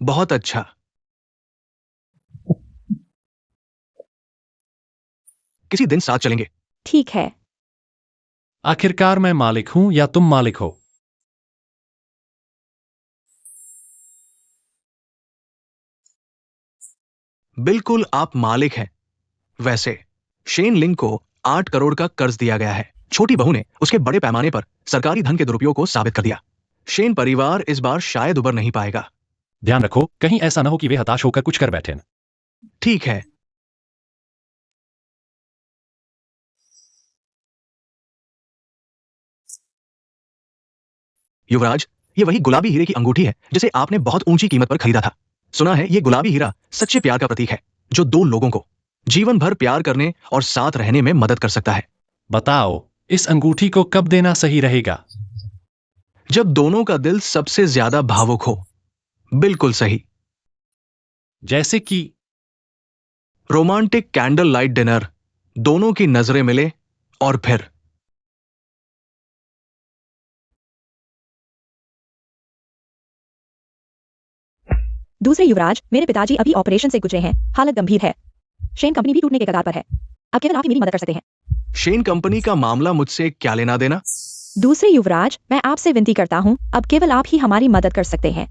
बहुत अच्छा किसी दिन साथ चलेंगे ठीक है आखिरकार मैं मालिक हूं या तुम मालिक हो बिल्कुल आप मालिक हैं वैसे शेन लिंग को 8 करोड़ का कर्ज दिया गया है छोटी बहू ने उसके बड़े पैमाने पर सरकारी धन के दुरुपयोग को साबित कर दिया शेन परिवार इस बार शायद उबर नहीं पाएगा ध्यान रखो कहीं ऐसा न हो कि वे हताश होकर कुछ कर बैठें ठीक है युवराज, ये वही गुलाबी हीरे की अंगूठी है जिसे आपने बहुत ऊंची कीमत पर खरीदा था। सुना है ये गुलाबी हीरा सच्चे प्यार का प्रतीक है, जो दो लोगों को जीवन भर प्यार करने और साथ रहने में मदद कर सकता है। बताओ, इस अंगूठी को कब देना सही रहेगा? जब दोनों का दिल सबसे ज्यादा भावुक हो। बिल्कुल सही। जैसे कि रोमांटिक कैंडल लाइट डिनर, दोनों की नजरें मिले और फिर दूसरे युवराज, मेरे पिताजी अभी ऑपरेशन से गुजरे हैं, हालत गंभीर है। शेन कंपनी भी टूटने के कगार पर है। अब केवल आप ही मेरी मदद कर सकते हैं। शेन कंपनी का मामला मुझसे क्या लेना देना? दूसरे युवराज, मैं आपसे विनती करता हूँ, अब केवल आप ही हमारी मदद कर सकते हैं।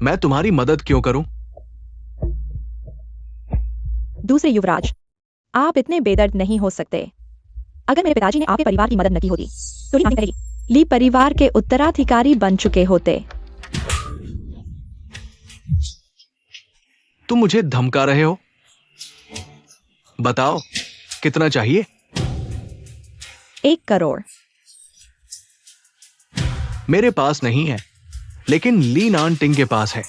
मैं तुम्हारी मदद क्यों करूं? दूसरे युवराज, आप इतने बेदर्द नहीं हो सकते। अगर मेरे पिताजी ने आपके परिवार की मदद न की होती तो ली परिवार के उत्तराधिकारी बन चुके होते। तुम मुझे धमका रहे हो? बताओ, कितना चाहिए? 1 करोड़। मेरे पास नहीं है, लेकिन ली नान टिंग के पास है।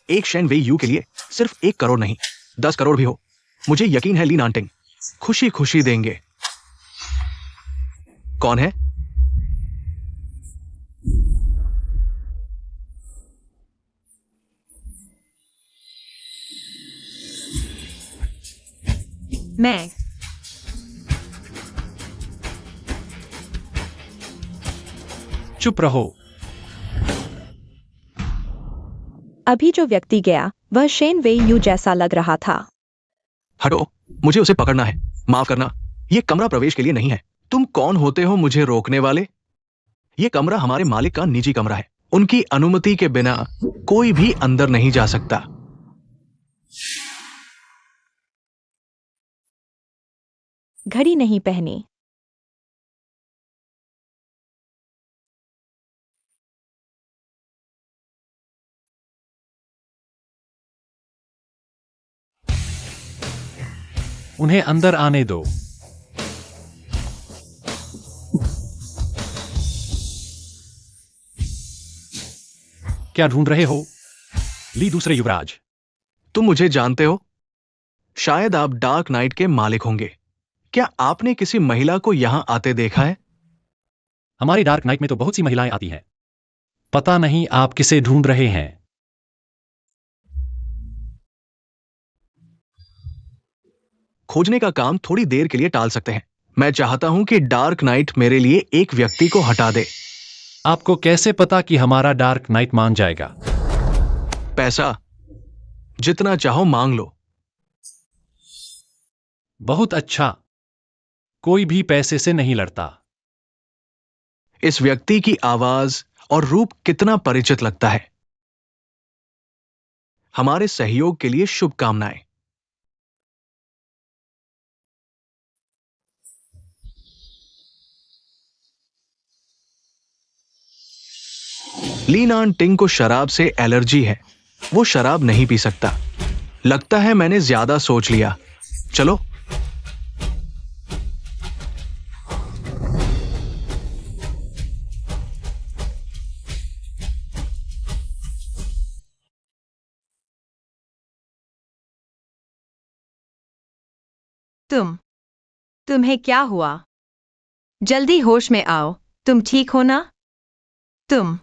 एक शेन वेई यू के लिए सिर्फ 1 करोड़ नहीं, 10 करोड़ भी हो, मुझे यकीन है ली नान टिंग खुशी खुशी देंगे। कौन है? मैं। चुप रहो। अभी जो व्यक्ति गया वह शेन वेई यू जैसा लग रहा था। हटो, मुझे उसे पकड़ना है। माफ करना, यह कमरा प्रवेश के लिए नहीं है। तुम कौन होते हो मुझे रोकने वाले? यह कमरा हमारे मालिक का निजी कमरा है। उनकी अनुमति के बिना कोई भी अंदर नहीं जा सकता। घड़ी नहीं पहनी। उन्हें अंदर आने दो। क्या ढूंढ रहे हो? ली दूसरे युवराज। तुम मुझे जानते हो? शायद आप डार्क नाइट के मालिक होंगे। क्या आपने किसी महिला को यहां आते देखा है? हमारे डार्क नाइट में तो बहुत सी महिलाएं आती हैं। पता नहीं आप किसे ढूंढ रहे हैं। खोजने का काम थोड़ी देर के लिए टाल सकते हैं। मैं चाहता हूं कि डार्क नाइट मेरे लिए एक व्यक्ति को हटा दे। आपको कैसे पता कि हमारा डार्क नाइट मान जाएगा? पैसा जितना चाहो मांग लो। बहुत अच्छा। कोई भी पैसे से नहीं लड़ता। इस व्यक्ति की आवाज और रूप कितना परिचित लगता है। हमारे सहयोग के लिए शुभकामनाएं। ली नान टिंग को शराब से एलर्जी है। वो शराब नहीं पी सकता। लगता है मैंने ज्यादा सोच लिया। चलो। तुम्हें क्या हुआ? जल्दी होश में आओ। तुम ठीक हो ना? तुम।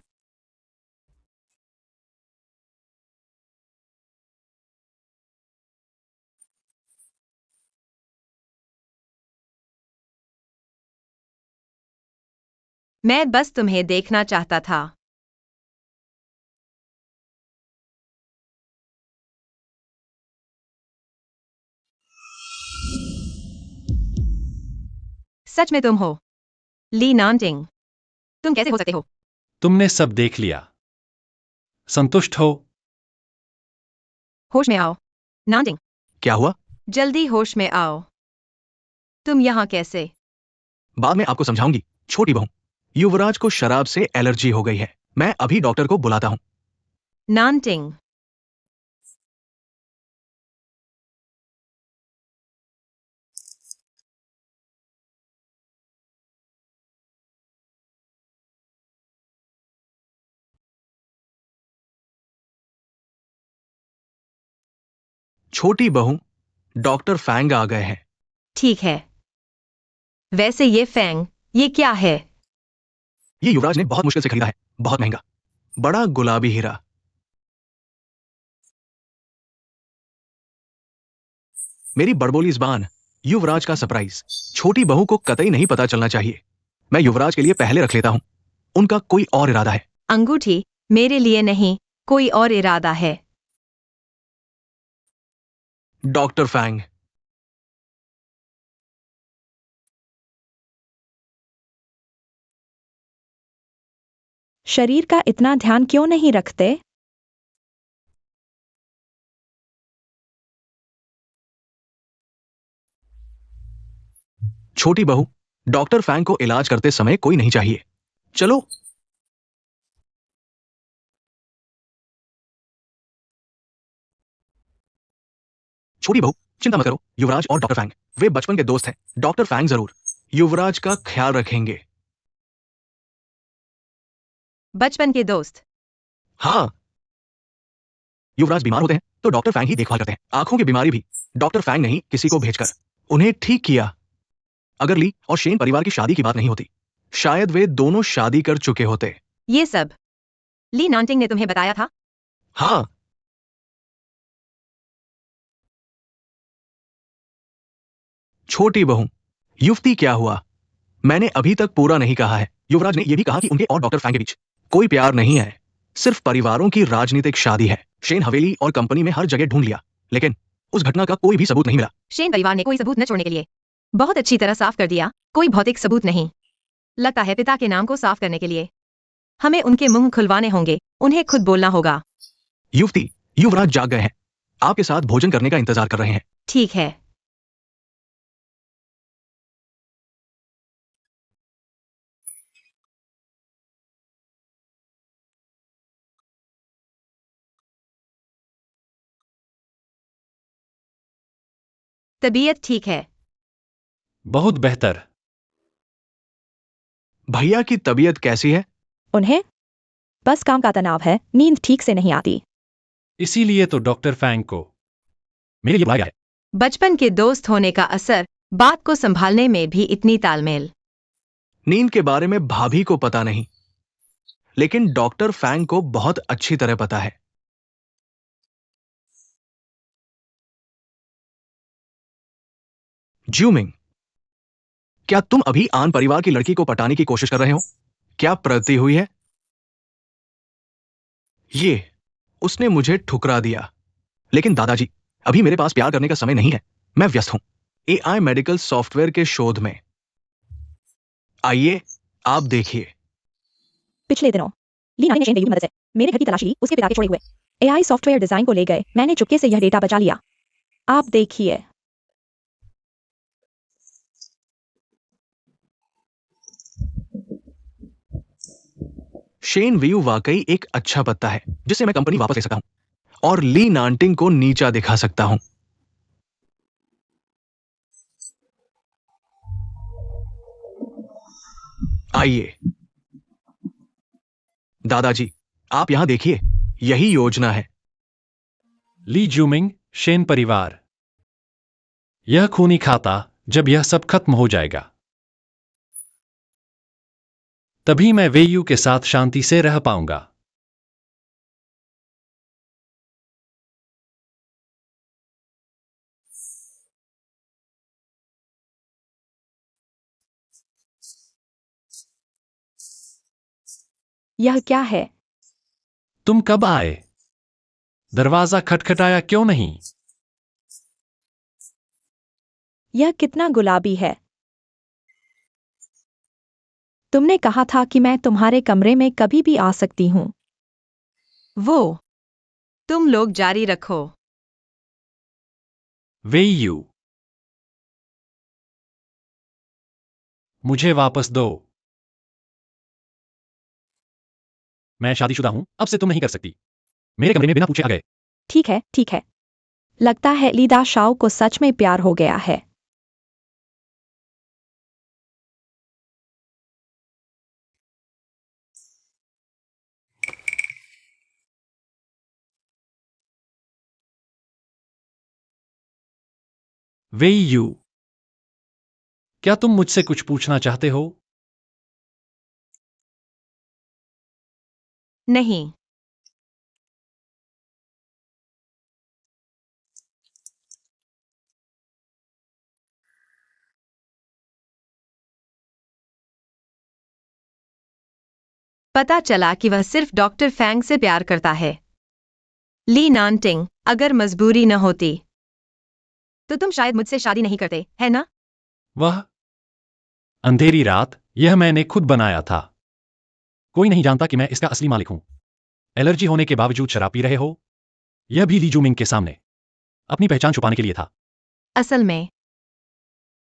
मैं बस तुम्हें देखना चाहता था। सच में तुम हो ली नानटिंग? तुम कैसे हो सकते हो? तुमने सब देख लिया। संतुष्ट हो? होश में आओ नानटिंग। क्या हुआ? जल्दी होश में आओ। तुम यहाँ कैसे? बाद में आपको समझाऊंगी, छोटी बहू। युवराज को शराब से एलर्जी हो गई है। मैं अभी डॉक्टर को बुलाता हूं। नानटिंग। छोटी बहू, डॉक्टर फैंग आ गए हैं। ठीक है। वैसे ये फैंग, ये क्या है? ये युवराज ने बहुत मुश्किल से खरीदा है, बहुत महंगा, बड़ा गुलाबी हीरा। मेरी बड़बोली ज़बान, युवराज का सरप्राइज। छोटी बहू को कतई नहीं पता चलना चाहिए। मैं युवराज के लिए पहले रख लेता हूं। उनका कोई और इरादा है। अंगूठी मेरे लिए नहीं, कोई और इरादा है। डॉक्टर फैंग, शरीर का इतना ध्यान क्यों नहीं रखते? छोटी बहू, डॉक्टर फैंग को इलाज करते समय कोई नहीं चाहिए। चलो। छोटी बहू, चिंता मत करो। युवराज और डॉक्टर फैंग, वे बचपन के दोस्त हैं। डॉक्टर फैंग जरूर युवराज का ख्याल रखेंगे। बचपन के दोस्त? हाँ, युवराज बीमार होते हैं तो डॉक्टर फैंग ही देखभाल करते हैं। आंखों की बीमारी भी डॉक्टर फैंग ने ही किसी को भेजकर उन्हें ठीक किया। अगर ली और शेन परिवार की शादी की बात नहीं होती, शायद वे दोनों शादी कर चुके होते। ये सब ली नांटिंग ने तुम्हें बताया था? हाँ। छोटी बहू, युवती क्या हुआ? मैंने अभी तक पूरा नहीं कहा है। युवराज ने यह भी कहा कि उनके और डॉक्टर फैंग के बीच कोई प्यार नहीं है, सिर्फ परिवारों की राजनीतिक शादी है। शेन हवेली और कंपनी में हर जगह ढूंढ लिया, लेकिन उस घटना का कोई भी सबूत नहीं मिला। शेन परिवार ने कोई सबूत न छोड़ने के लिए बहुत अच्छी तरह साफ कर दिया। कोई भौतिक सबूत नहीं। लगता है पिता के नाम को साफ करने के लिए हमें उनके मुंह खुलवाने होंगे। उन्हें खुद बोलना होगा। युवती, युवराज जाग गए हैं, आपके साथ भोजन करने का इंतजार कर रहे हैं। ठीक है। तबीयत ठीक है? बहुत बेहतर। भैया की तबीयत कैसी है? उन्हें बस काम का तनाव है, नींद ठीक से नहीं आती। इसीलिए तो डॉक्टर फैंग को मेरे लिए बुलाया है। बचपन के दोस्त होने का असर, बात को संभालने में भी इतनी तालमेल। नींद के बारे में भाभी को पता नहीं, लेकिन डॉक्टर फैंग को बहुत अच्छी तरह पता है। ज्यूमिंग, क्या तुम अभी आन परिवार की लड़की को पटाने की कोशिश कर रहे हो? क्या प्रगति हुई है? ये उसने मुझे ठुकरा दिया। लेकिन दादाजी, अभी मेरे पास प्यार करने का समय नहीं है। मैं व्यस्त हूं एआई मेडिकल सॉफ्टवेयर के शोध में। आइए, आप देखिए। पिछले दिनों लीना ने शेन वेयू की मदद से मेरे घर की तलाशी ली। उसके पिता के छोड़े हुए एआई सॉफ्टवेयर डिजाइन को ले गए। मैंने चुपके से यह डेटा बचा लिया। आप देखिए। शेन व्यू वाकई एक अच्छा पत्ता है जिसे मैं कंपनी वापस ले सकता हूं और ली नांटिंग को नीचा दिखा सकता हूं। आइए दादाजी, आप यहां देखिए, यही योजना है। ली जूमिंग, शेन परिवार। यह खूनी खाता, जब यह सब खत्म हो जाएगा तभी मैं वेयू के साथ शांति से रह पाऊंगा। यह क्या है? तुम कब आए? दरवाजा खटखटाया क्यों नहीं? यह कितना गुलाबी है। तुमने कहा था कि मैं तुम्हारे कमरे में कभी भी आ सकती हूँ। वो तुम लोग जारी रखो। वेयू, मुझे वापस दो। मैं शादीशुदा हूं, अब से तुम नहीं कर सकती। मेरे कमरे में बिना पूछे आ गए। ठीक है, ठीक है। लगता है लीदा शाओ को सच में प्यार हो गया है। वेई यू, क्या तुम मुझसे कुछ पूछना चाहते हो? नहीं। पता चला कि वह सिर्फ डॉक्टर फैंग से प्यार करता है। ली नानटिंग, अगर मजबूरी न होती तो तुम शायद मुझसे शादी नहीं करते, है ना? वह अंधेरी रात, यह मैंने खुद बनाया था। कोई नहीं जानता कि मैं इसका असली मालिक हूं। एलर्जी होने के बावजूद शराब पी रहे हो? यह भी ली जूमिंग के सामने अपनी पहचान छुपाने के लिए था। असल में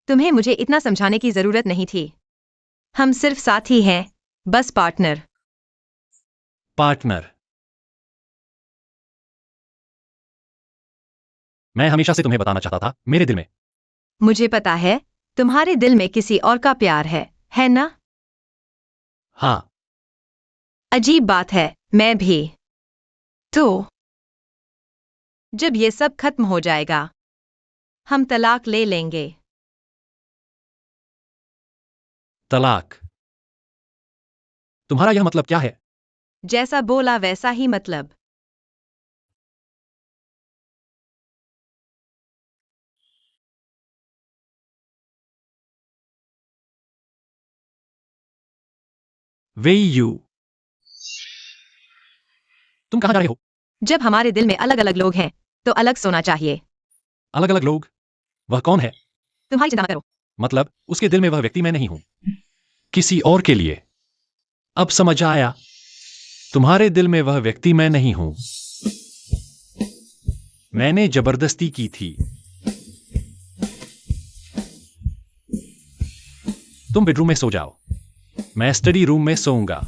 तुम्हें मुझे इतना समझाने की जरूरत नहीं थी। हम सिर्फ साथी हैं, बस पार्टनर। पार्टनर, मैं हमेशा से तुम्हें बताना चाहता था, मेरे दिल में। मुझे पता है, तुम्हारे दिल में किसी और का प्यार है ना? हाँ, अजीब बात है, मैं भी। तो जब ये सब खत्म हो जाएगा, हम तलाक ले लेंगे। तलाक। तुम्हारा यह मतलब क्या है? जैसा बोला वैसा ही मतलब। वेई यू, तुम कहां जा रहे हो? जब हमारे दिल में अलग अलग लोग हैं तो अलग सोना चाहिए। अलग अलग लोग? वह कौन है? तुम्हारी चिंता मत करो। मतलब उसके दिल में वह व्यक्ति मैं नहीं हूं, किसी और के लिए। अब समझ आया, तुम्हारे दिल में वह व्यक्ति मैं नहीं हूं, मैंने जबरदस्ती की थी। तुम बेडरूम में सो जाओ, मैं स्टडी रूम में सोऊंगा।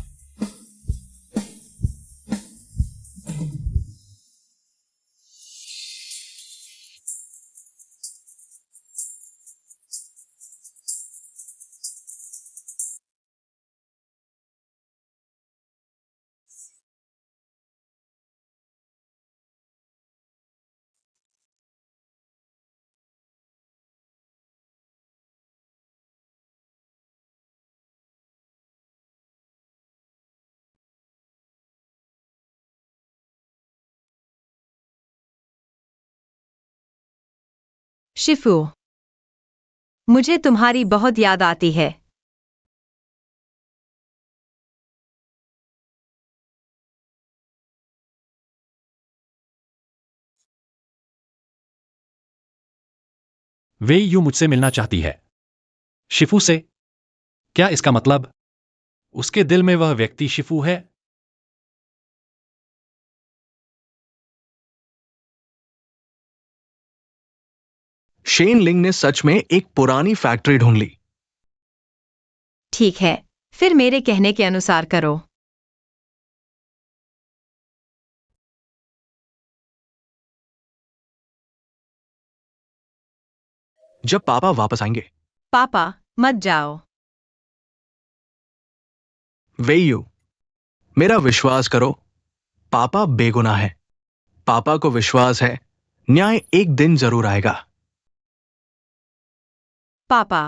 शिफू, मुझे तुम्हारी बहुत याद आती है। वे यू मुझसे मिलना चाहती है। शिफू से? क्या इसका मतलब उसके दिल में वह व्यक्ति शिफू है? शेन लिंग ने सच में एक पुरानी फैक्ट्री ढूंढ ली। ठीक है, फिर मेरे कहने के अनुसार करो। जब पापा वापस आएंगे। पापा, मत जाओ। वेयू, मेरा विश्वास करो, पापा बेगुनाह है। पापा को विश्वास है, न्याय एक दिन जरूर आएगा। पापा,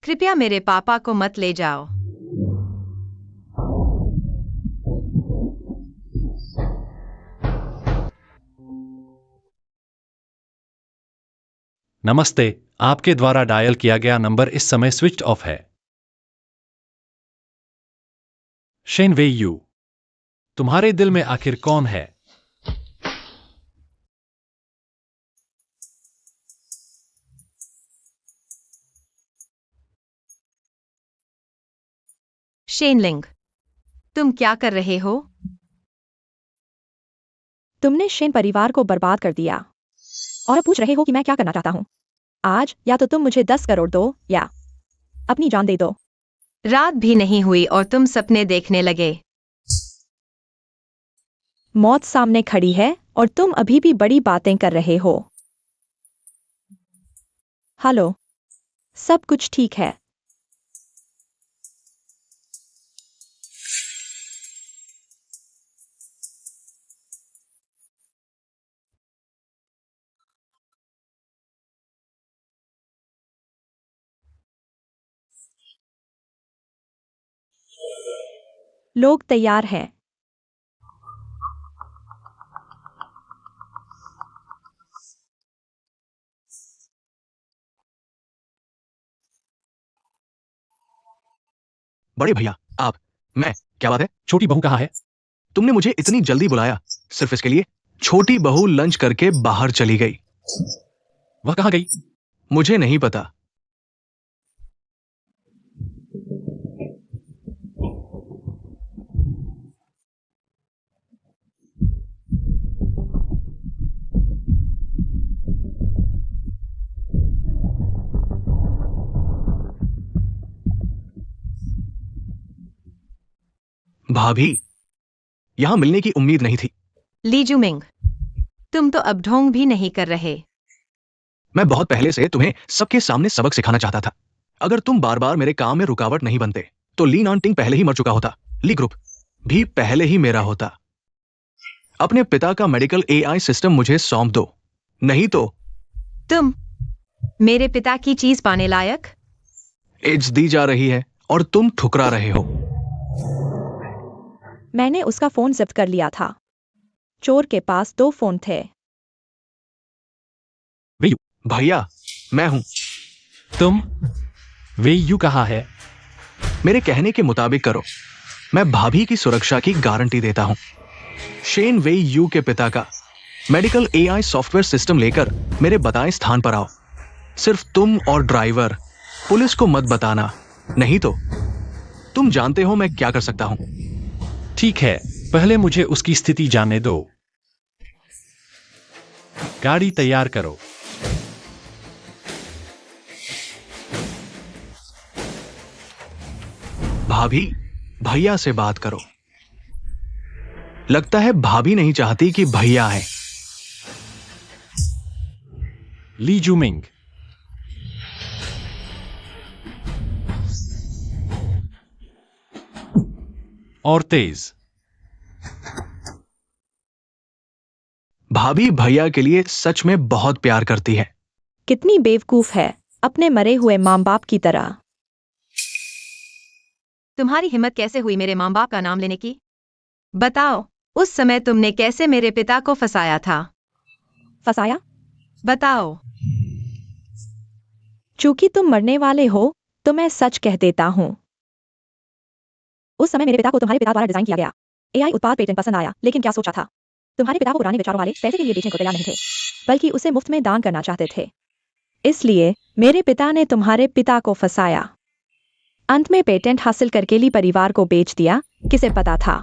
कृपया मेरे पापा को मत ले जाओ। नमस्ते, आपके द्वारा डायल किया गया नंबर इस समय स्विच्ड ऑफ है। शेन वे यू, तुम्हारे दिल में आखिर कौन है? शेनलिंग, तुम क्या कर रहे हो? तुमने शेन परिवार को बर्बाद कर दिया और अब पूछ रहे हो कि मैं क्या करना चाहता हूँ। आज या तो तुम मुझे 10 करोड़ दो या अपनी जान दे दो। रात भी नहीं हुई और तुम सपने देखने लगे। मौत सामने खड़ी है और तुम अभी भी बड़ी बातें कर रहे हो। हेलो, सब कुछ ठीक है। लोग तैयार हैं। बड़े भैया, आप, मैं, क्या बात है? छोटी बहू कहाँ है? तुमने मुझे इतनी जल्दी बुलाया सिर्फ इसके लिए? छोटी बहू लंच करके बाहर चली गई। वह कहाँ गई? मुझे नहीं पता। भाभी, यहां मिलने की उम्मीद नहीं थी। ली जुमिंग, तुम तो अब ढोंग भी नहीं कर रहे। मैं बहुत पहले से तुम्हें सबके सामने सबक सिखाना चाहता था। अगर तुम बार बार मेरे काम में रुकावट नहीं बनते तो ली नॉन्टिंग पहले ही मर चुका होता। ली ग्रुप भी पहले ही मेरा होता। अपने पिता का मेडिकल एआई सिस्टम मुझे सौंप दो, नहीं तो तुम मेरे पिता की चीज पाने लायक। एड्स दी जा रही है और तुम ठुकरा रहे हो। मैंने उसका फोन जब्त कर लिया था। चोर के पास 2 फोन थे। भैया, मैं हूं। तुम? वे यू कहाँ है? मेरे कहने के मुताबिक करो। मैं भाभी की सुरक्षा की गारंटी देता हूं। शेन वे यू के पिता का मेडिकल एआई सॉफ्टवेयर सिस्टम लेकर मेरे बताए स्थान पर आओ। सिर्फ तुम और ड्राइवर। पुलिस को मत बताना, नहीं तो तुम जानते हो मैं क्या कर सकता हूं। ठीक है, पहले मुझे उसकी स्थिति जानने दो। गाड़ी तैयार करो। भाभी, भैया से बात करो। लगता है भाभी नहीं चाहती कि भैया आए। ली जुमिंग, और तेज। भाभी भैया के लिए सच में बहुत प्यार करती है। कितनी बेवकूफ है, अपने मरे हुए माँ बाप की तरह। तुम्हारी हिम्मत कैसे हुई मेरे माँ बाप का नाम लेने की? बताओ, उस समय तुमने कैसे मेरे पिता को फंसाया था? फंसाया? बताओ। चूंकि तुम मरने वाले हो तो मैं सच कह देता हूं। उस समय मेरे पिता को तुम्हारे पिता द्वारा डिजाइन किया गया एआई उत्पाद पेटेंट पसंद आया, लेकिन क्या सोचा था? तुम्हारे पिता को पुराने विचारों वाले पैसे के लिए बेचने को तैयार नहीं थे, बल्कि उसे मुफ्त में दान करना चाहते थे। इसलिए मेरे पिता ने तुम्हारे पिता को फंसाया। अंत में पेटेंट हासिल करके ली परिवार को बेच दिया। किसे पता था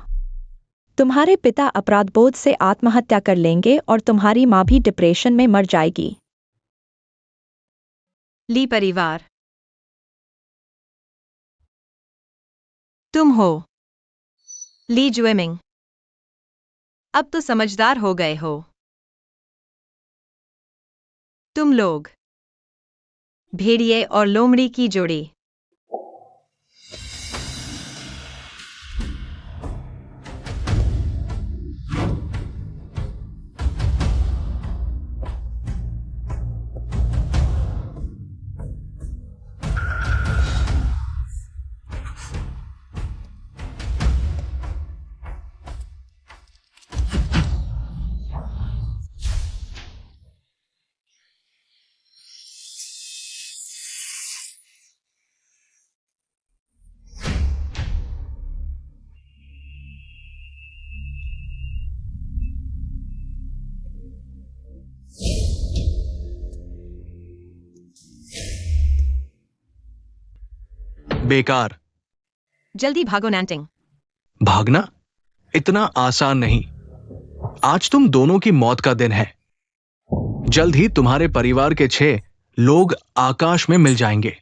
तुम्हारे पिता अपराध बोध से आत्महत्या कर लेंगे और तुम्हारी माँ भी डिप्रेशन में मर जाएगी। ली परिवार, तुम हो ली जुएमिंग। अब तो समझदार हो गए हो। तुम लोग भेड़िए और लोमड़ी की जोड़ी। बेकार। जल्दी भागो नैंटिंग। भागना इतना आसान नहीं। आज तुम दोनों की मौत का दिन है। जल्द ही तुम्हारे परिवार के 6 लोग आकाश में मिल जाएंगे।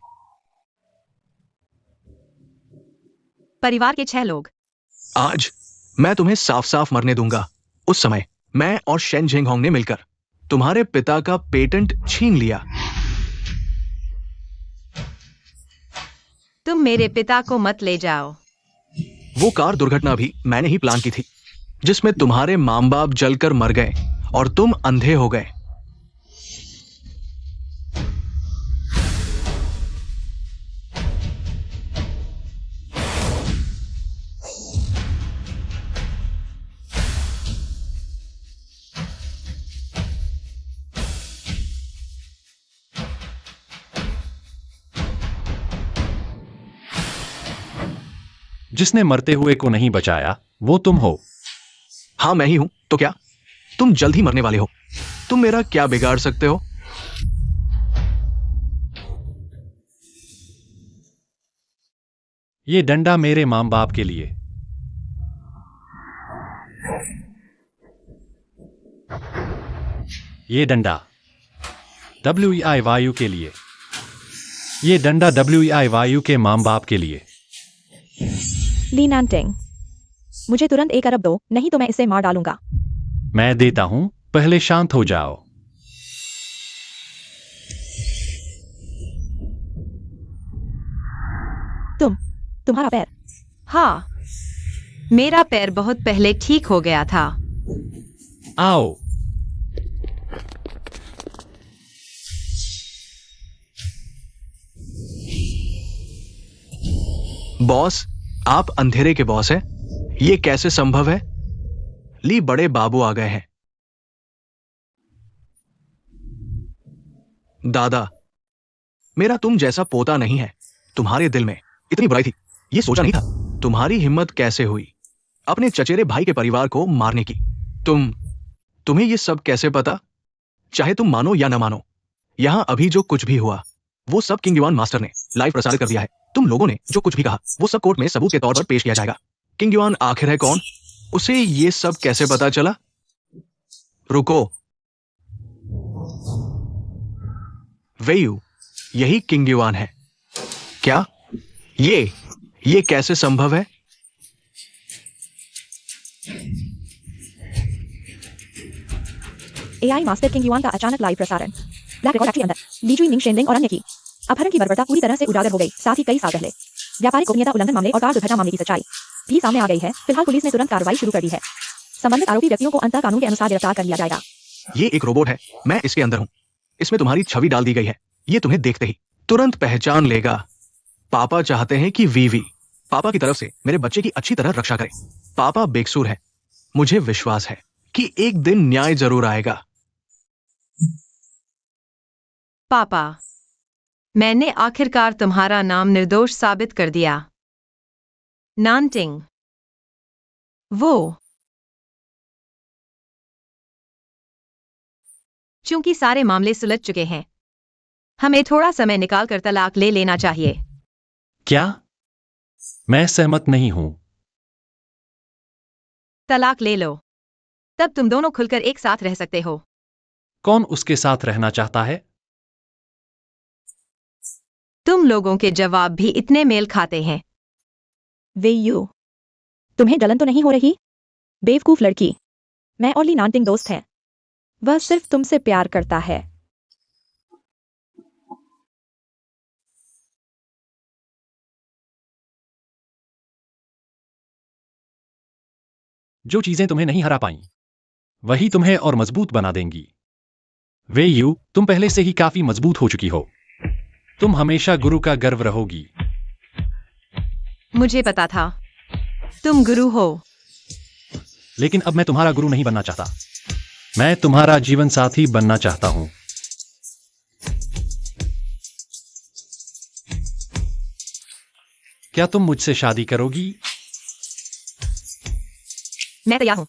परिवार के 6 लोग? आज मैं तुम्हें साफ साफ मरने दूंगा। उस समय मैं और शेन झेंगहोंग ने मिलकर तुम्हारे पिता का पेटेंट छीन लिया। तुम मेरे पिता को मत ले जाओ। वो कार दुर्घटना भी मैंने ही प्लान की थी, जिसमें तुम्हारे मां बाप जलकर मर गए और तुम अंधे हो गए। जिसने मरते हुए को नहीं बचाया वो तुम हो। हाँ मैं ही हूं, तो क्या? तुम जल्द ही मरने वाले हो। तुम मेरा क्या बिगाड़ सकते हो? ये डंडा मेरे मां बाप के लिए। ये डंडा WEI वायु के लिए। ये डंडा WEI वायु के मां बाप के लिए। ली नानटिंग, मुझे तुरंत 1 अरब दो, नहीं तो मैं इसे मार डालूंगा। मैं देता हूं, पहले शांत हो जाओ। तुम्हारा पैर। हाँ, मेरा पैर बहुत पहले ठीक हो गया था। आओ। बॉस, आप अंधेरे के बॉस हैं? ये कैसे संभव है? ली, बड़े बाबू आ गए हैं। दादा, मेरा तुम जैसा पोता नहीं है। तुम्हारे दिल में इतनी बुराई थी, ये सोचा नहीं था। तुम्हारी हिम्मत कैसे हुई अपने चचेरे भाई के परिवार को मारने की? तुम्हें ये सब कैसे पता? चाहे तुम मानो या न मानो, यहां अभी जो कुछ भी हुआ वो सब किंग युआन मास्टर ने लाइव प्रसारित कर दिया है। तुम लोगों ने जो कुछ भी कहा वो सब कोर्ट में सबूत के तौर पर पेश किया जाएगा। किंग युआन आखिर है कौन? उसे ये सब कैसे पता चला? रुको, वेयू, यही किंग युआन है क्या? ये कैसे संभव है? AI मास्टर किंग युआन का अचानक लाइव प्रसारण। ब्लैक रिकॉर्ड फैक्ट्री अंदर लीजुई निंग शेनलिंग और अन्य की अपहरण की बर्बरता पूरी तरह से उजागर हो गई। साथ ही कई साल पहले व्यापारिक गोपनीयता उल्लंघन मामले और कार दुर्घटना मामले की सच्चाई भी सामने आ गई है। फिलहाल पुलिस ने तुरंत कार्रवाई शुरू कर दी है। संबंधित आरोपी व्यक्तियों को अंतः कानून के अनुसार गिरफ्तार कर लिया जाएगा। ये एक रोबोट है, मैं इसके अंदर हूं। इसमें तुम्हारी छवि डाल दी गई है। ये तुम्हें देखते ही तुरंत पहचान लेगा। पापा चाहते हैं कि वीवी पापा की तरफ से मेरे बच्चे की अच्छी तरह रक्षा करे। पापा बेकसूर है। मुझे विश्वास है कि एक दिन न्याय जरूर आएगा। पापा, मैंने आखिरकार तुम्हारा नाम निर्दोष साबित कर दिया। नानटिंग, वो चूंकि सारे मामले सुलझ चुके हैं, हमें थोड़ा समय निकालकर तलाक ले लेना चाहिए। क्या? मैं सहमत नहीं हूं। तलाक ले लो, तब तुम दोनों खुलकर एक साथ रह सकते हो। कौन उसके साथ रहना चाहता है? तुम लोगों के जवाब भी इतने मेल खाते हैं। वेयू, तुम्हें जलन तो नहीं हो रही? बेवकूफ लड़की, मैं और ली नानटिंग दोस्त हैं। वह सिर्फ तुमसे प्यार करता है। जो चीजें तुम्हें नहीं हरा पाई वही तुम्हें और मजबूत बना देंगी। वेयू, तुम पहले से ही काफी मजबूत हो चुकी हो। तुम हमेशा गुरु का गर्व रहोगी। मुझे पता था तुम गुरु हो। लेकिन अब मैं तुम्हारा गुरु नहीं बनना चाहता। मैं तुम्हारा जीवन साथी बनना चाहता हूं। क्या तुम मुझसे शादी करोगी? मैं तैयार हूं।